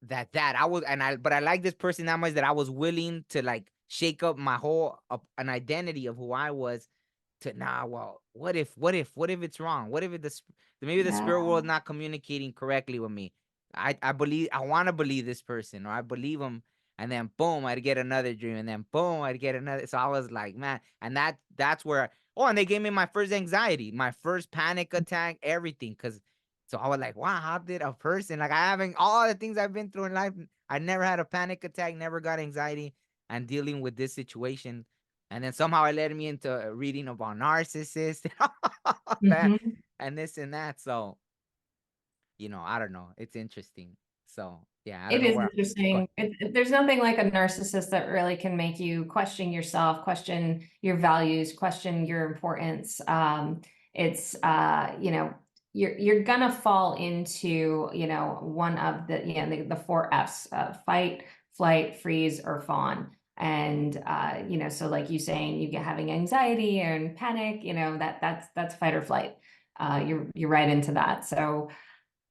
that I was, but I like this person that much that I was willing to like shake up my whole an identity of who I was, to, nah, well, what if it's wrong? What if maybe the Yeah. spirit world not communicating correctly with me? I believe, I want to believe this person, or I believe him, and then boom, I'd get another dream, and then boom, I'd get another. So I was like, man, and that's where, oh, and they gave me my first anxiety, my first panic attack, everything, because. So I was like, wow, how did a person, like, I haven't, all the things I've been through in life, I never had a panic attack, never got anxiety, and dealing with this situation. And then somehow it led me into reading about narcissists and all that, Hmm. and this and that. So I don't know. It's interesting. So yeah, I don't It know is where. Go. interesting. There's nothing like a narcissist that really can make you question yourself, question your values, question your importance. It's you're gonna fall into one of the four F's: fight, flight, freeze, or fawn. And so like you saying, you get having anxiety and panic. That's fight or flight. You're right into that. So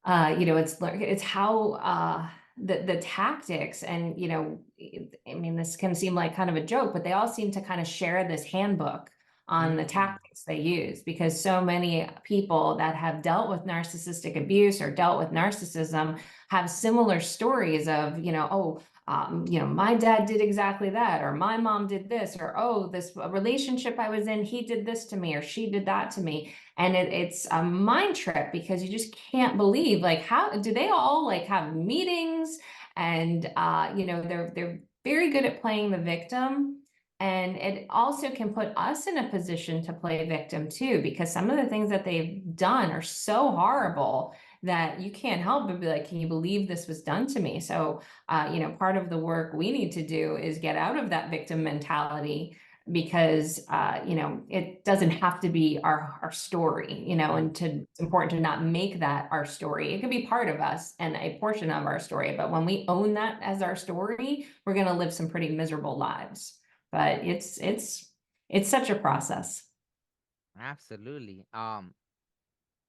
it's how the tactics and I mean, this can seem like kind of a joke, but they all seem to kind of share this handbook on the Mm, tactics they use, because so many people that have dealt with narcissistic abuse or dealt with narcissism have similar stories of my dad did exactly that, or my mom did this, or oh, this relationship I was in, he did this to me or she did that to me. And it's a mind trip, because you just can't believe, like, how do they all like have meetings, and they're very good at playing the victim. And it also can put us in a position to play victim too, because some of the things that they've done are so horrible that you can't help but be like, can you believe this was done to me? So part of the work we need to do is get out of that victim mentality, because it doesn't have to be our story, mm. and it's important to not make that our story. It could be part of us and a portion of our story, but when we own that as our story, we're going to live some pretty miserable lives. But it's such a process. Absolutely.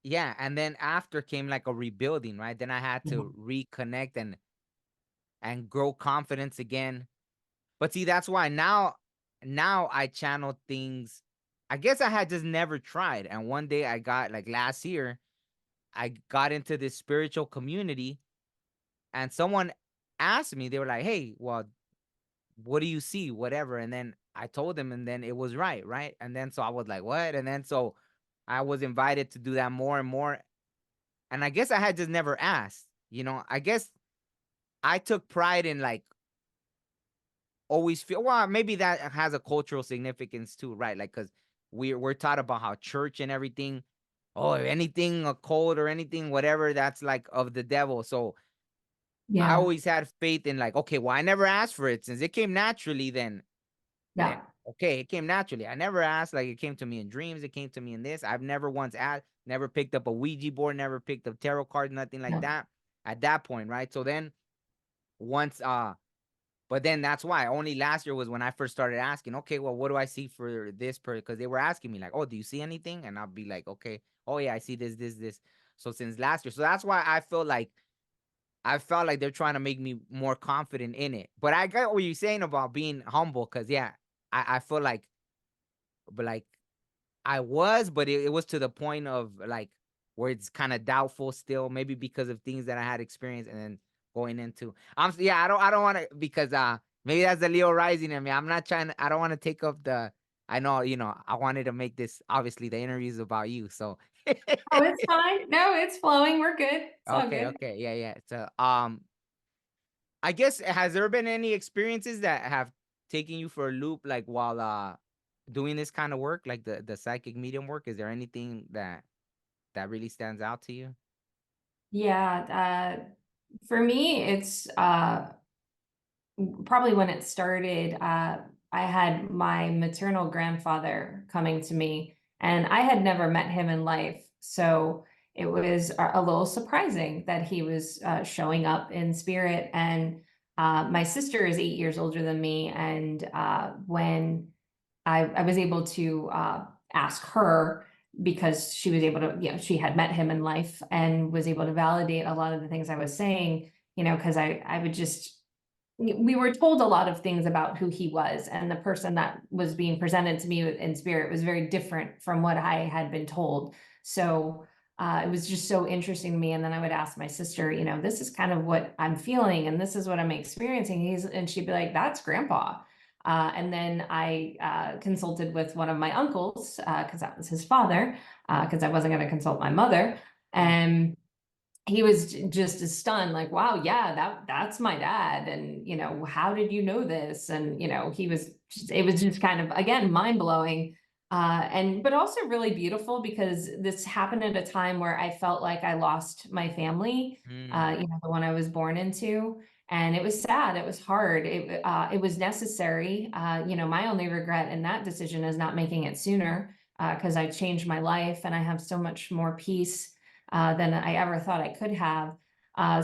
Yeah, and then after came like a rebuilding, right? Then I had Yeah. to reconnect and grow confidence again. But see, that's why now I channel things. I guess I had just never tried. And one day I got, like, last year, I got into this spiritual community, and someone asked me, they were like, "Hey, well, what do you see?" Whatever. And then I told them, and then it was right, right? And then so I was like, "What?" And then so I was invited to do that more and more. And I guess I had just never asked. I guess I took pride in, like, always feel, well, maybe that has a cultural significance too, right? Like, because we're taught about how church and everything, oh, if anything occult or anything, whatever, that's like of the devil. So I Yeah. always had faith in, like, okay, well, I never asked for it. Since it came naturally, then Yeah. okay, it came naturally. I never asked. Like, it came to me in dreams, it came to me in this. I've never once asked, never picked up a Ouija board, never picked up tarot cards, nothing like Yeah. that at that point, right? So then once but then that's why only last year was when I first started asking, okay, well, what do I see for this person? Because they were asking me, like, oh, do you see anything? And I'll be like, okay, oh yeah, I see this. So since last year, so that's why I felt like they're trying to make me more confident in it. But I get what you're saying about being humble, because yeah, I feel like, but like, I was, but it was to the point of, like, where it's kind of doubtful still, maybe because of things that I had experienced, and then going into, yeah, I don't want to, because maybe that's the Leo rising in me. I'm not trying to, I don't want to take up the, I know, I wanted to make this, obviously the interview is about you, so Oh, it's fine. No, it's flowing. We're good. It's all okay, good. okay, yeah, yeah. So I guess, has there been any experiences that have taken you for a loop, like, while doing this kind of work, like the psychic medium work? Is there anything that really stands out to you? Yeah. For me, it's probably when it started, I had my maternal grandfather coming to me, and I had never met him in life. So it was a little surprising that he was showing up in spirit. And my sister is 8 years older than me. And when I was able to ask her, because she was able to, she had met him in life and was able to validate a lot of the things I was saying, because I would just, we were told a lot of things about who he was, and the person that was being presented to me in spirit was very different from what I had been told. So it was just so interesting to me. And then I would ask my sister, this is kind of what I'm feeling, and this is what I'm experiencing. And she'd be like, that's grandpa. And then I consulted with one of my uncles, because that was his father, because I wasn't going to consult my mother. Mm. And he was just as stunned, like, wow, yeah, that's my dad. And, how did you know this? And, it was just kind of, again, mind blowing. but also really beautiful because this happened at a time where I felt like I lost my family, Mm. the one I was born into. And it was sad. It was hard. It was necessary. My only regret in that decision is not making it sooner, because I changed my life and I have so much more peace than I ever thought I could have.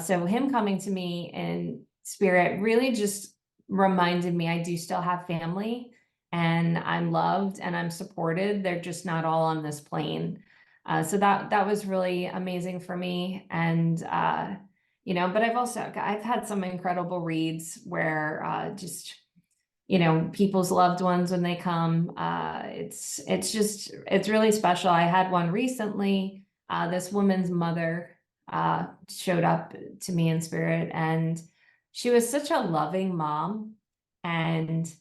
So him coming to me in spirit really just reminded me I do still have family, and I'm loved and I'm supported. They're just not all on this plane. So that was really amazing for me. And but I've had some incredible reads where people's loved ones when they come. It's really special. I had one recently. This woman's mother showed up to me in spirit, and she was such a loving mom. And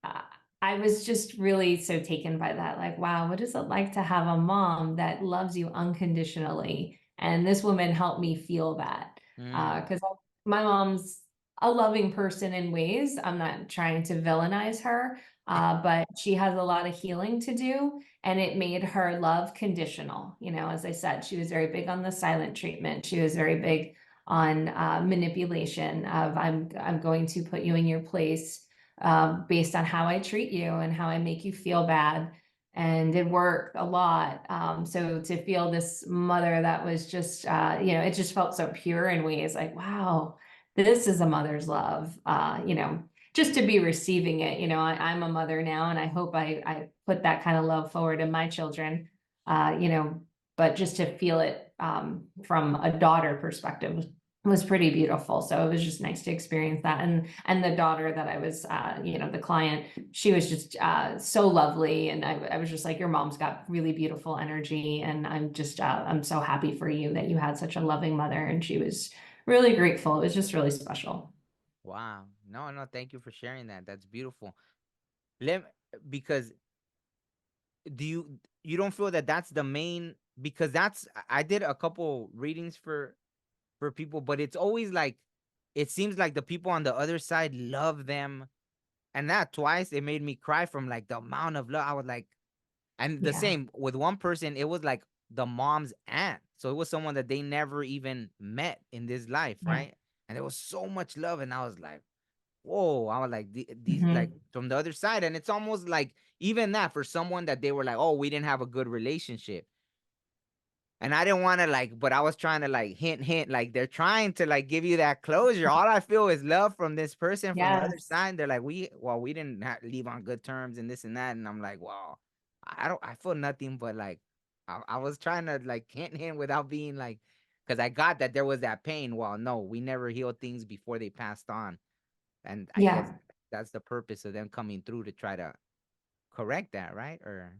uh, I was just really so taken by that. Like, wow, what is it like to have a mom that loves you unconditionally? And this woman helped me feel that. Mm. Because my mom's a loving person in ways. I'm not trying to villainize her, but she has a lot of healing to do. And it made her love conditional. As I said, she was very big on the silent treatment. She was very big on manipulation of I'm going to put you in your place based on how I treat you and how I make you feel bad. And it worked a lot. So to feel this mother that was just, it just felt so pure in ways like, wow, this is a mother's love, just to be receiving it. I'm a mother now, and I hope I put that kind of love forward in my children, but just to feel it from a daughter perspective was pretty beautiful. So it was just nice to experience that. And the daughter that I was, the client, she was just so lovely. And I was just like, your mom's got really beautiful energy. And I'm so happy for you that you had such a loving mother. And she was really grateful. It was just really special. Wow. No, no, thank you for sharing that. That's beautiful. Let because you don't feel that that's the main, because I did a couple readings for people, but it's always like it seems like the people on the other side love them, and that twice it made me cry from like the amount of love. I was like, and the Yeah. same with one person, it was like the mom's aunt, so it was someone that they never even met in this life, Yeah. right? And there was so much love, and I was like, whoa. I was like, these like Mhm. from the other side, and it's almost like even that for someone that they were like, oh, we didn't have a good relationship. And I didn't want to like, but I was trying to like hint, like they're trying to like give you that closure. All I feel is love from this person from the other Yes. side. They're like, we didn't leave on good terms and this and that. And I'm like, well, I feel nothing but like, I was trying to like hint without being like, because I got that there was that pain. Well, no, we never healed things before they passed on. And I guess Yeah. that's the purpose of them coming through to try to correct that, right? Or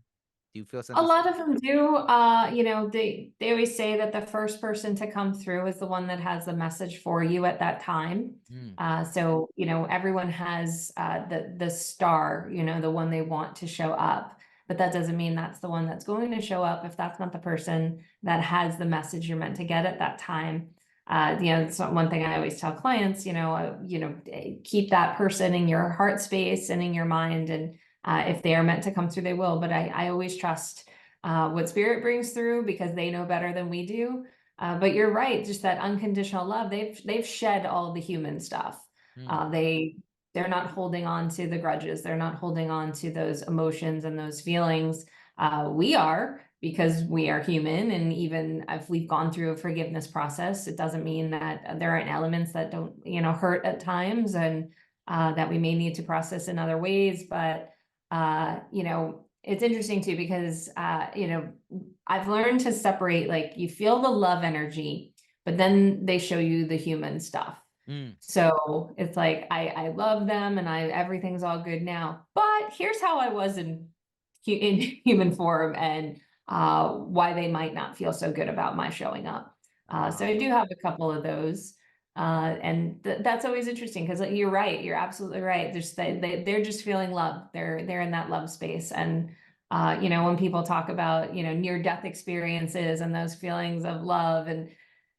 do you feel A something lot similar? of them do. They always say that the first person to come through is the one that has the message for you at that time. Mm, So everyone has the star, the one they want to show up, but that doesn't mean that's the one that's going to show up if that's not the person that has the message you're meant to get at that time. It's not one thing I always tell clients. Keep that person in your heart space and in your mind, and if they are meant to come through, they will. But I always trust what spirit brings through because they know better than we do. But you're right, just that unconditional love. They've shed all the human stuff. mm, They're not holding on to the grudges. They're not holding on to those emotions and those feelings. We are, because we are human, and even if we've gone through a forgiveness process, it doesn't mean that there aren't elements that don't hurt at times, and that we may need to process in other ways. But it's interesting too, because I've learned to separate, like, you feel the love energy, but then they show you the human stuff. mm. So it's like I love them and everything's all good now, but here's how I was in human form, and why they might not feel so good about my showing up. So I Oh. do have a couple of those. And that's always interesting because you're right. You're absolutely right. They're just feeling love. They're in that love space. And when people talk about near death experiences and those feelings of love, and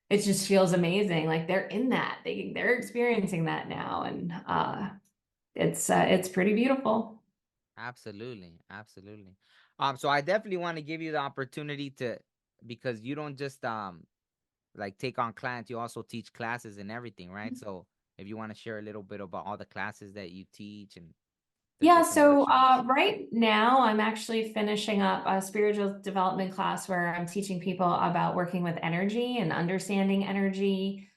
it just feels amazing. Like they're in that. They're experiencing that now, and it's pretty beautiful. Absolutely, absolutely. So I definitely want to give you the opportunity to, because you don't just like take on clients, you also teach classes and everything, right? So if you want to share a little bit about all the classes that you teach and the Yeah, different so workshops. right now I'm actually finishing up a spiritual development class where I'm teaching people about working with energy and understanding energy,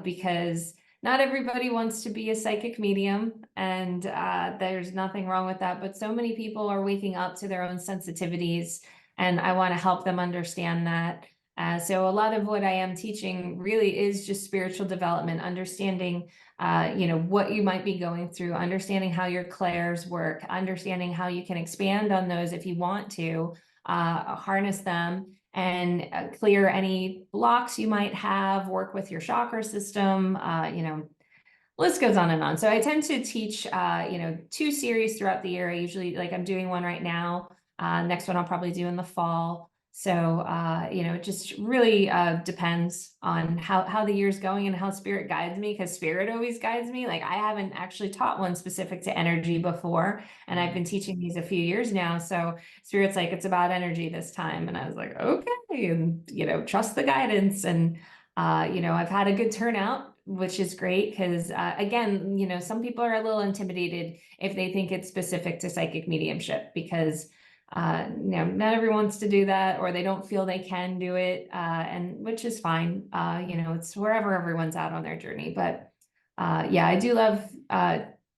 because not everybody wants to be a psychic medium, and there's nothing wrong with that. But so many people are waking up to their own sensitivities, and I want to help them understand that. So a lot of what I am teaching really is just spiritual development, understanding what you might be going through, understanding how your clairs work, understanding how you can expand on those if you want to, harness them and clear any blocks you might have, work with your chakra system, list goes on and on. So I tend to teach, 2 series throughout the year. I usually, like, I'm doing one right now. Next one I'll probably do in the fall. So, it just really depends on how the year's going and how spirit guides me, because spirit always guides me. Like, I haven't actually taught one specific to energy before, and I've been teaching these a few years now. So spirit's like, it's about energy this time. And I was like, okay, and, trust the guidance. And, I've had a good turnout, which is great because, again, some people are a little intimidated if they think it's specific to psychic mediumship, because not everyone wants to do that, or they don't feel they can do it, and which is fine. It's wherever everyone's at on their journey. But yeah, I do love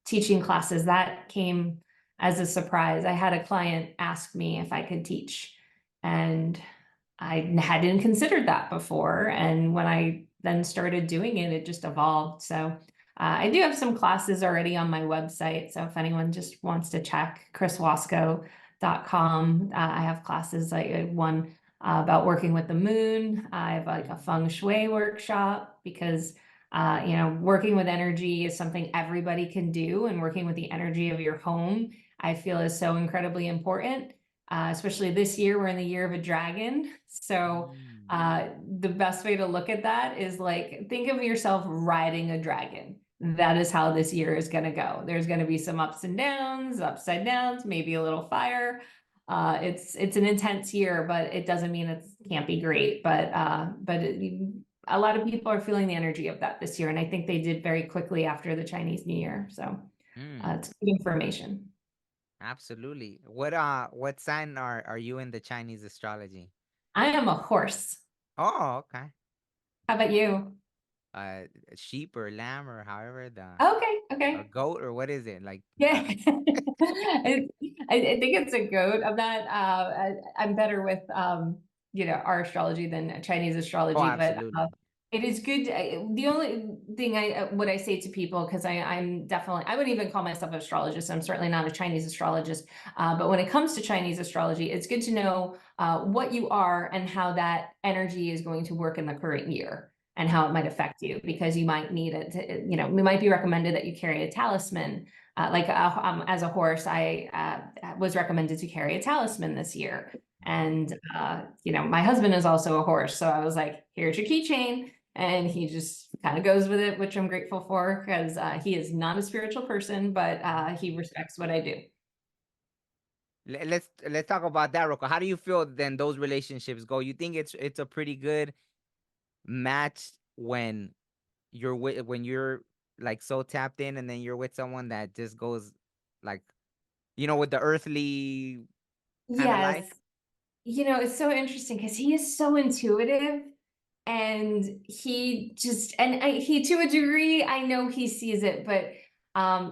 teaching classes. That came as a surprise. I had a client ask me if I could teach, and I hadn't considered that before. And when I then started doing it, it just evolved. So I do have some classes already on my website. So if anyone just wants to check, chriswasko.com, I have classes, like one about working with the moon. I have like a feng shui workshop, because working with energy is something everybody can do, and working with the energy of your home, I feel, is so incredibly important. Especially this year, we're in the year of a dragon. So the best way to look at that is, like, think of yourself riding a dragon. That is how this year is going to go. There's going to be some ups and downs, upside downs, maybe a little fire. It's an intense year, but it doesn't mean it can't be great. But a lot of people are feeling the energy of that this year, and I think they did very quickly after the Chinese New Year. So it's good information. Absolutely. What sign are you in the Chinese astrology? I am a horse. Oh, okay. How about you? Sheep or lamb or however Okay. or goat, or what is it? Like, Yeah. I think it's a goat. I'm better with, our astrology than Chinese oh, astrology, but absolutely. it is good. The only thing what I say to people, because I'm definitely, I wouldn't even call myself an astrologist. I'm certainly not a Chinese astrologist. But when it comes to Chinese astrology, it's good to know what you are and how that energy is going to work in the current year, and how it might affect you, because you might need it to, it might be recommended that you carry a talisman. As a horse, I was recommended to carry a talisman this year. And, my husband is also a horse. So I was like, here's your keychain. And he just kind of goes with it, which I'm grateful for, because he is not a spiritual person, but he respects what I do. Let's talk about that, Rocco. How do you feel then those relationships go? You think it's a pretty good match when you're like so tapped in, and then you're with someone that just goes like, with the earthly kind of Yes. like? It's so interesting because he is so intuitive, and he just, he, to a degree, I know he sees it, but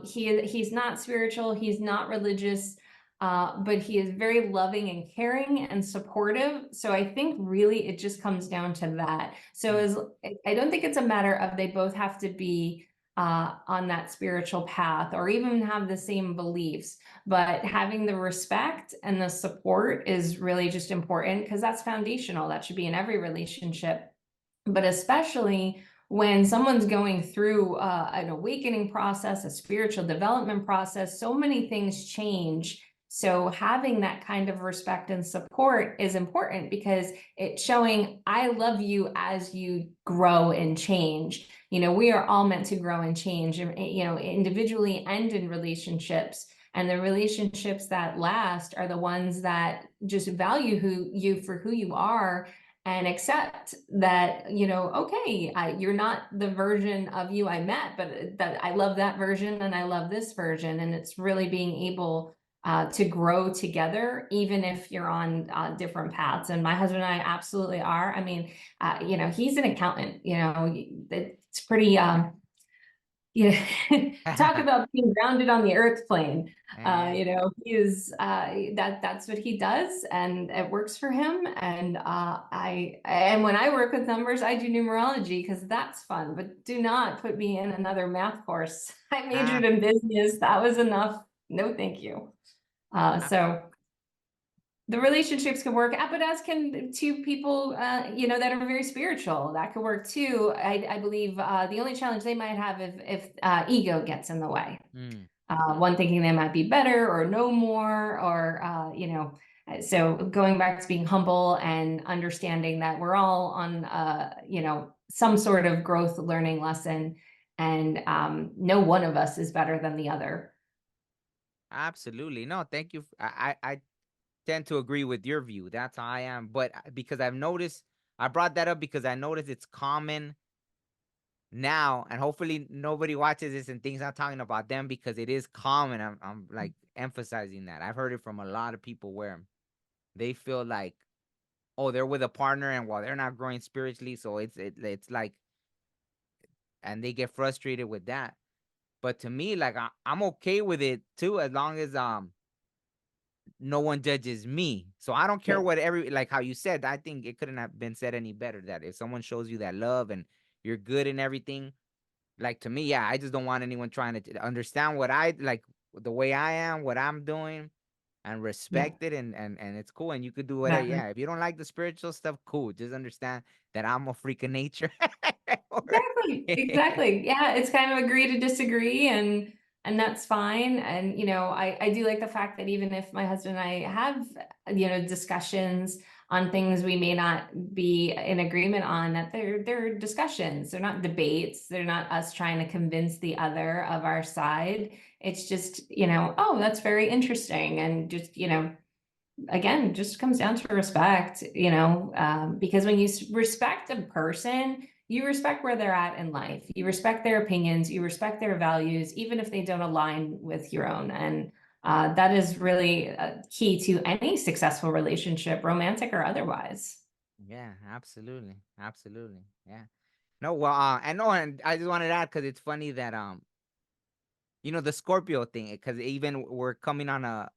he's not spiritual, he's not religious, but he is very loving and caring and supportive. So I think really it just comes down to that. So I don't think it's a matter of they both have to be on that spiritual path or even have the same beliefs, but having the respect and the support is really just important, because that's foundational. That should be in every relationship, but especially when someone's going through an awakening process, a spiritual development process. So many things change. So having that kind of respect and support is important, because it's showing, I love you as you grow and change. We are all meant to grow and change, individually and in relationships. And the relationships that last are the ones that just value you for who you are and accept that, you know, okay, you're not the version of you I met, but that I love that version and I love this version. And it's really being able to grow together, even if you're on different paths. And my husband and I absolutely are. I mean, you know, he's an accountant, you know, it's pretty, you know, talk about being grounded on the earth plane. Eh, You know, he is that's what he does, and it works for him. And and when I work with numbers, I do numerology because that's fun. But do not put me in another math course. I ah, majored in business. That was enough. No, thank you. ah, So the relationships can work, but as can two people, you know, that are very spiritual. That could work too. I believe the only challenge they might have if ego gets in the way. mm, One thinking they might be better or know more, or you know. So going back to being humble and understanding that we're all on, you know, some sort of growth learning lesson, and no one of us is better than the other. absolutely. No, thank you. I tend to agree with your view. That's how I am. But because I've noticed, I brought that up because I noticed it's common now, and hopefully nobody watches this and thinks I'm talking about them, because it is common. I'm like emphasizing that. I've heard it from a lot of people where they feel like, oh, they're with a partner, and while they're not growing spiritually, so it's like, and they get frustrated with that. But to me, like, I'm okay with it too, as long as no one judges me. So I don't care Yeah. what like how you said. I think it couldn't have been said any better. That if someone shows you that love and you're good and everything, like, to me, yeah, I just don't want anyone trying to understand what I like, the way I am, what I'm doing, and Yeah. respect it, and it's cool, and you could do whatever. Exactly. Yeah, if you don't like the spiritual stuff, cool. Just understand that I'm a freak of nature. Or- Exactly. Exactly. Yeah, it's kind of agree to disagree, and that's fine. And you know, I do like the fact that even if my husband and I have, you know, discussions on things we may not be in agreement on, that they're discussions. They're not debates. They're not us trying to convince the other of our side. It's just, you know, oh, that's very interesting, and just, you know, again, just comes down to respect, you know, because when you respect a person, you respect where they're at in life, you respect their opinions, you respect their values, even if they don't align with your own. And that is really key to any successful relationship, romantic or otherwise. yeah, absolutely, absolutely, yeah. No, well, and I just wanted to add, because it's funny that the Scorpio thing, because even we're coming on a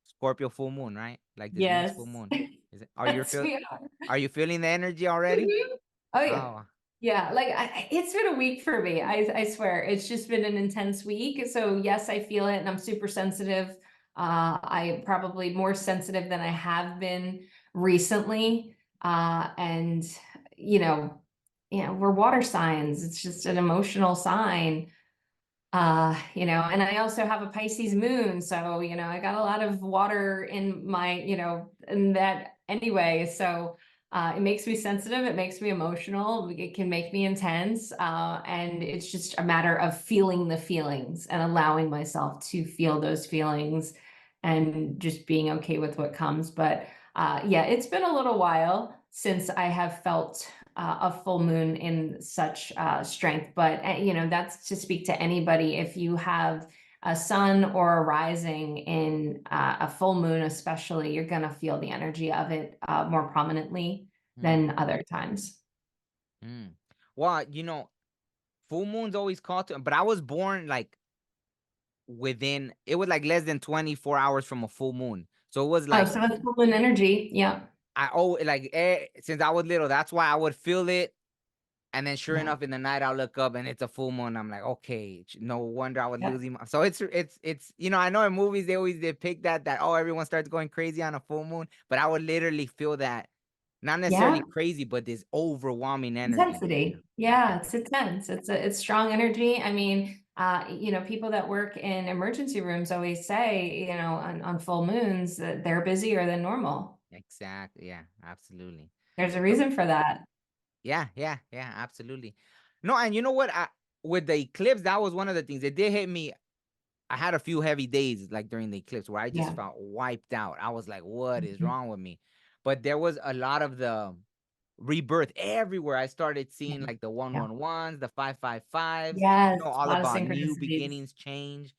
Scorpio full moon, right? Like this week's full Yes. moon. Is it? Yes, we are. Are you feeling the energy already? Mhm. Oh yeah. Oh, Yeah, like it's been a week for me. I swear, it's just been an intense week. So yes, I feel it, and I'm super sensitive. I probably more sensitive than I have been recently. And you know, we're water signs. It's just an emotional sign. You know, and I also have a Pisces moon, so you know, I got a lot of water in my, you know, in that anyway. So it makes me sensitive, it makes me emotional, it can make me intense, and it's just a matter of feeling the feelings and allowing myself to feel those feelings and just being okay with what comes. But yeah, it's been a little while since I have felt a full moon in such strength. But you know, that's to speak to anybody. If you have a sun or a rising in a full moon, especially, you're gonna feel the energy of it more prominently hmm, than other times. hmm. Well, full moon's always called to, but I was born like within. It was like less than 24 hours from a full moon, so it was Oh, like so that's full moon energy. Yeah, since I was little. That's why I would feel it. And then sure yeah, enough, in the night I'll look up and it's a full moon. I'm like, okay, no wonder I was yeah, losing so it's I know in movies they always depict that oh, everyone starts going crazy on a full moon, but I would literally feel that, not necessarily yeah. crazy, but this overwhelming energy. Intensity. Yeah. Yeah, it's intense. It's strong energy. I mean, you know, people that work in emergency rooms always say, you know, on full moons that they're busier than normal. Exactly. Yeah, absolutely. There's a No, reason for that. yeah, yeah, yeah, absolutely. No, and you know what? With the eclipse, that was one of the things. It did hit me. I had a few heavy days like during the eclipse where I just Yeah. felt wiped out. I was like, what is Mhm. wrong with me? But there was a lot of the rebirth everywhere. I started Yeah. seeing like the Yeah. 111s, the 555s, Yes, a all lot of about new synchronicities. beginnings, change.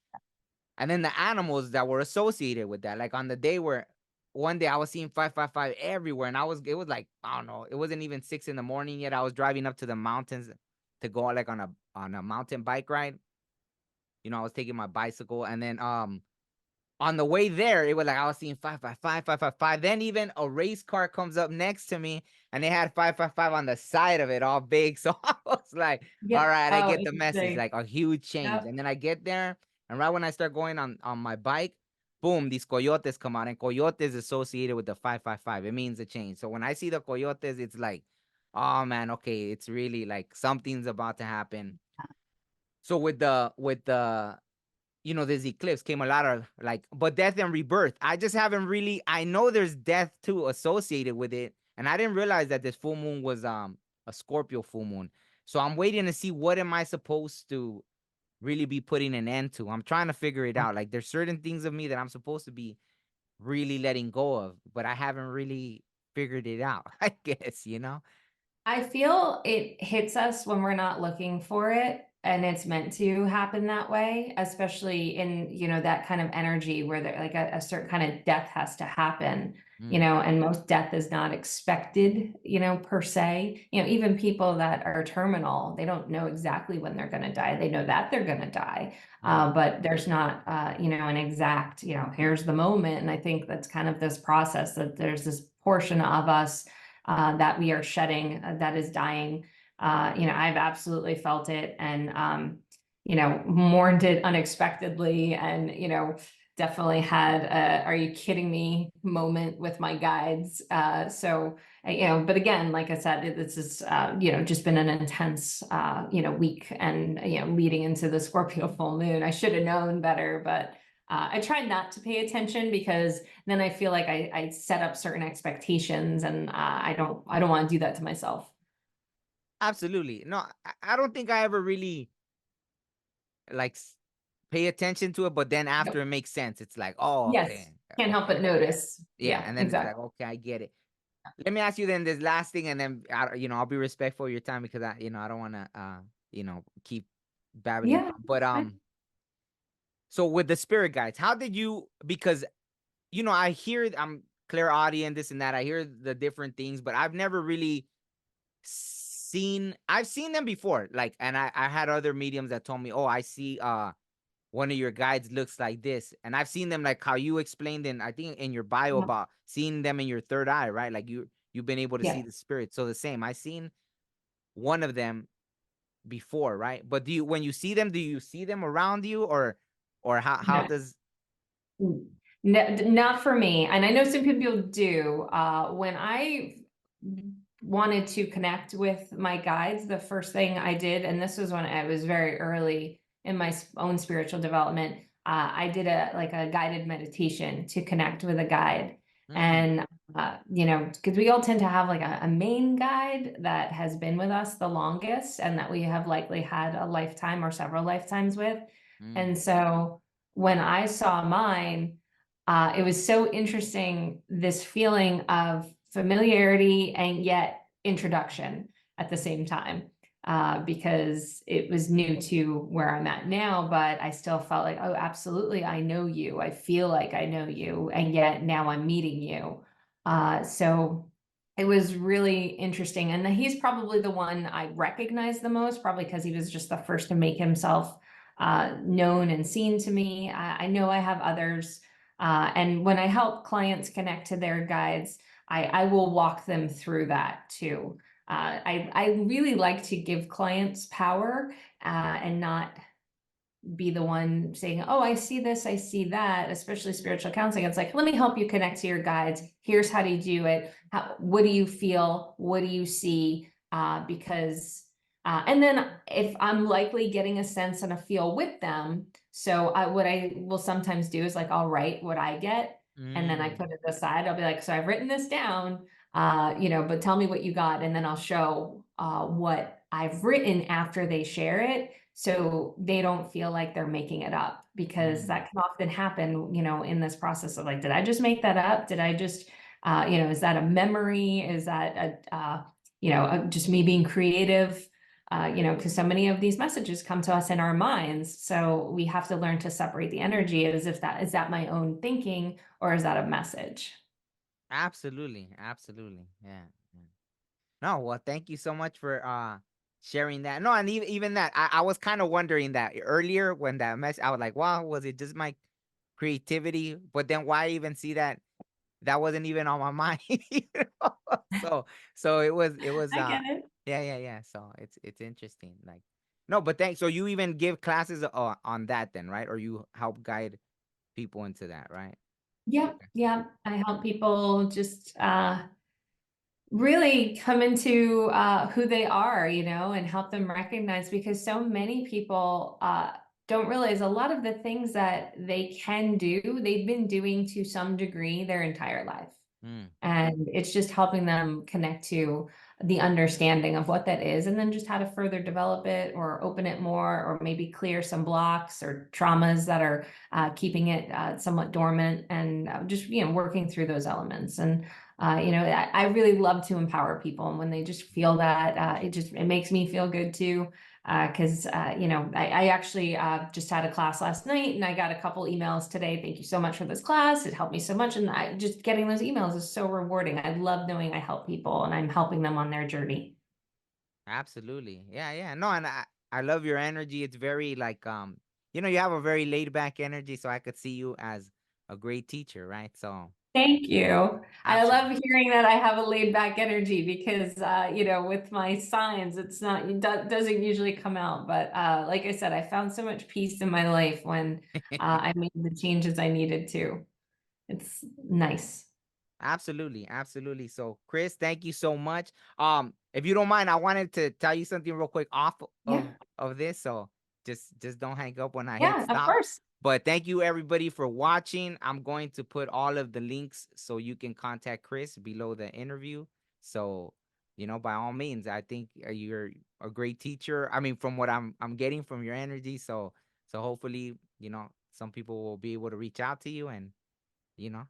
And then the animals that were associated with that. Like on the day where one day I was seeing 555 everywhere, and it was like, I don't know, it wasn't even 6 in the morning yet. I was driving up to the mountains to go like on a mountain bike ride. I was taking my bicycle, and then on the way there, it was like I was seeing 555, 555. Then even a race car comes up next to me, and they had 555 on the side of it, all big. So I was like, all Yep. right, I Oh, get the message, interesting. like a huge change. Yep. And then I get there, and right when I start going on my bike, boom, these coyotes come out, and coyotes associated with the 555. It means a change. So when I see the coyotes, it's like, oh man, okay, it's really like something's about to happen. So with the this eclipse came a lot of like, but death and rebirth. I just haven't really, I know there's death too associated with it. And I didn't realize that this full moon was a Scorpio full moon. So I'm waiting to see what am I supposed to really be putting an end to. I'm trying to figure it out. Like there's certain things of me that I'm supposed to be really letting go of, but I haven't really figured it out, I guess. I feel it hits us when we're not looking for it, and it's meant to happen that way, especially in, that kind of energy where there like a certain kind of death has to happen, Mm, and most death is not expected, per se. Even people that are terminal, they don't know exactly when they're going to die. They know that they're going to die, right. but there's not, an exact, here's the moment. And I think that's kind of this process that there's this portion of us that we are shedding, that is dying. I've absolutely felt it, and mourned it unexpectedly, and definitely had a "are you kidding me" moment with my guides. But again, like I said, this is just been an intense week, and leading into the Scorpio full moon. I should have known better, but I try not to pay attention, because then I feel like I set up certain expectations, and I don't want to do that to myself. Absolutely. No, I don't think I ever really like pay attention to it, but then after Yep. it makes sense, it's like, oh, Yes, okay, can't help okay, but notice. yeah, Yeah, and then it's like, exactly. okay, I get it. Let me ask you then this last thing, and then I'll be respectful of your time because I don't want to keep babbling Yeah. on. But so with the spirit guides, how did you? Because I hear I'm clairaudient, this and that. I hear the different things, but I've never really I've seen them before, like, and I had other mediums that told me, oh, I see one of your guides looks like this, and I've seen them like how you explained in, I think, in your bio Yeah. about seeing them in your third eye, right? Like you've been able to see Yeah. the spirit. So the same, I seen one of them before, right? But when you see them, do you see them around you, or how No. does? No, not for me. And I know some people do. When I wanted to connect with my guides, the first thing I did, and this was when I was very early in my own spiritual development, I did a guided meditation to connect with a guide. Mm, And because we all tend to have like a main guide that has been with us the longest, and that we have likely had a lifetime or several lifetimes with. mm, And so when I saw mine, it was so interesting, this feeling of familiarity and yet introduction at the same time, because it was new to where I'm at now, but I still felt like, oh, absolutely, I know you. I feel like I know you, and yet now I'm meeting you. So it was really interesting. And he's probably the one I recognize the most, probably because he was just the first to make himself known and seen to me. I know I have others. And when I help clients connect to their guides, I will walk them through that too. I really like to give clients power, and not be the one saying, oh, I see this, I see that, especially spiritual counseling. It's like, let me help you connect to your guides. Here's how to do it. What do you feel? What do you see? And then if I'm likely getting a sense and a feel with them, so what I will sometimes do is like, I'll write what I get, and then I mm. put it aside. I'll be like, so I've written this down, but tell me what you got. And then I'll show what I've written after they share it, so they don't feel like they're making it up, because that can often happen, in this process of like, did I just make that up? Did I just, is that a memory? Is that just me being creative? Because so many of these messages come to us in our minds. So we have to learn to separate the energy as if is that my own thinking, or is that a message? Absolutely. Absolutely. Yeah. Yeah. No, well, thank you so much for sharing that. No, and even that, I was kind of wondering that earlier when that mess, I was like, wow, was it just my creativity? But then why even see that that wasn't even on my mind? you know? So it was I get it. yeah. So it's interesting. Like, no, but thanks. So you even give classes on that then, right? Or you help guide people into that, right? Yep. Okay. Yeah. I help people just really come into who they are, and help them recognize, because so many people don't realize a lot of the things that they can do, they've been doing to some degree their entire life. Mm, And it's just helping them connect to the understanding of what that is, and then just how to further develop it or open it more, or maybe clear some blocks or traumas that are keeping it somewhat dormant, and just, working through those elements. And I really love to empower people, and when they just feel that, it makes me feel good too. Because I actually just had a class last night, and I got a couple emails today. Thank you so much for this class. It helped me so much. And I just getting those emails is so rewarding. I love knowing I help people and I'm helping them on their journey. absolutely. Yeah. No, and I love your energy. It's very like you have a very laid back energy, so I could see you as a great teacher, right? So Thank you. I absolutely. love hearing that I have a laid back energy, because, with my signs, it's not, doesn't usually come out. But like I said, I found so much peace in my life when I made the changes I needed to. It's nice. Absolutely. So, Chris, thank you so much. If you don't mind, I wanted to tell you something real quick off Yeah. of this. So just don't hang up when I hit Yeah, of stop. course. But thank you everybody for watching. I'm going to put all of the links so you can contact Chris below the interview. So, by all means, I think you're a great teacher. I mean, from what I'm getting from your energy. So hopefully, some people will be able to reach out to you and, you know,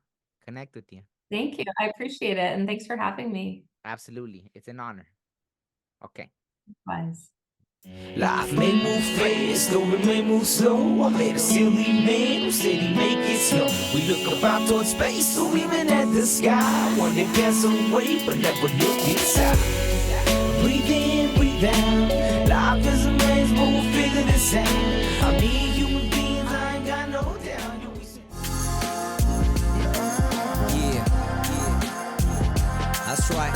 connect with you. Thank you. I appreciate it. And thanks for having me. Absolutely. It's an honor. Okay. Bye. Life may move fast, or it may move slow. I met a silly man who said he make it slow. We look up out towards space, or even at the sky. One day pass away, but never look inside. Breathe in, breathe out. Life is a maze, but we'll figure this out. I mean, human beings, I ain't got no doubt. Yeah, that's right.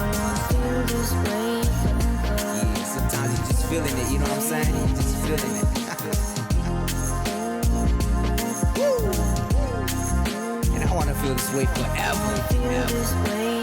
Yeah, sometimes you just feeling it, you know what I'm saying? You just feeling it. And I wanna feel this way forever.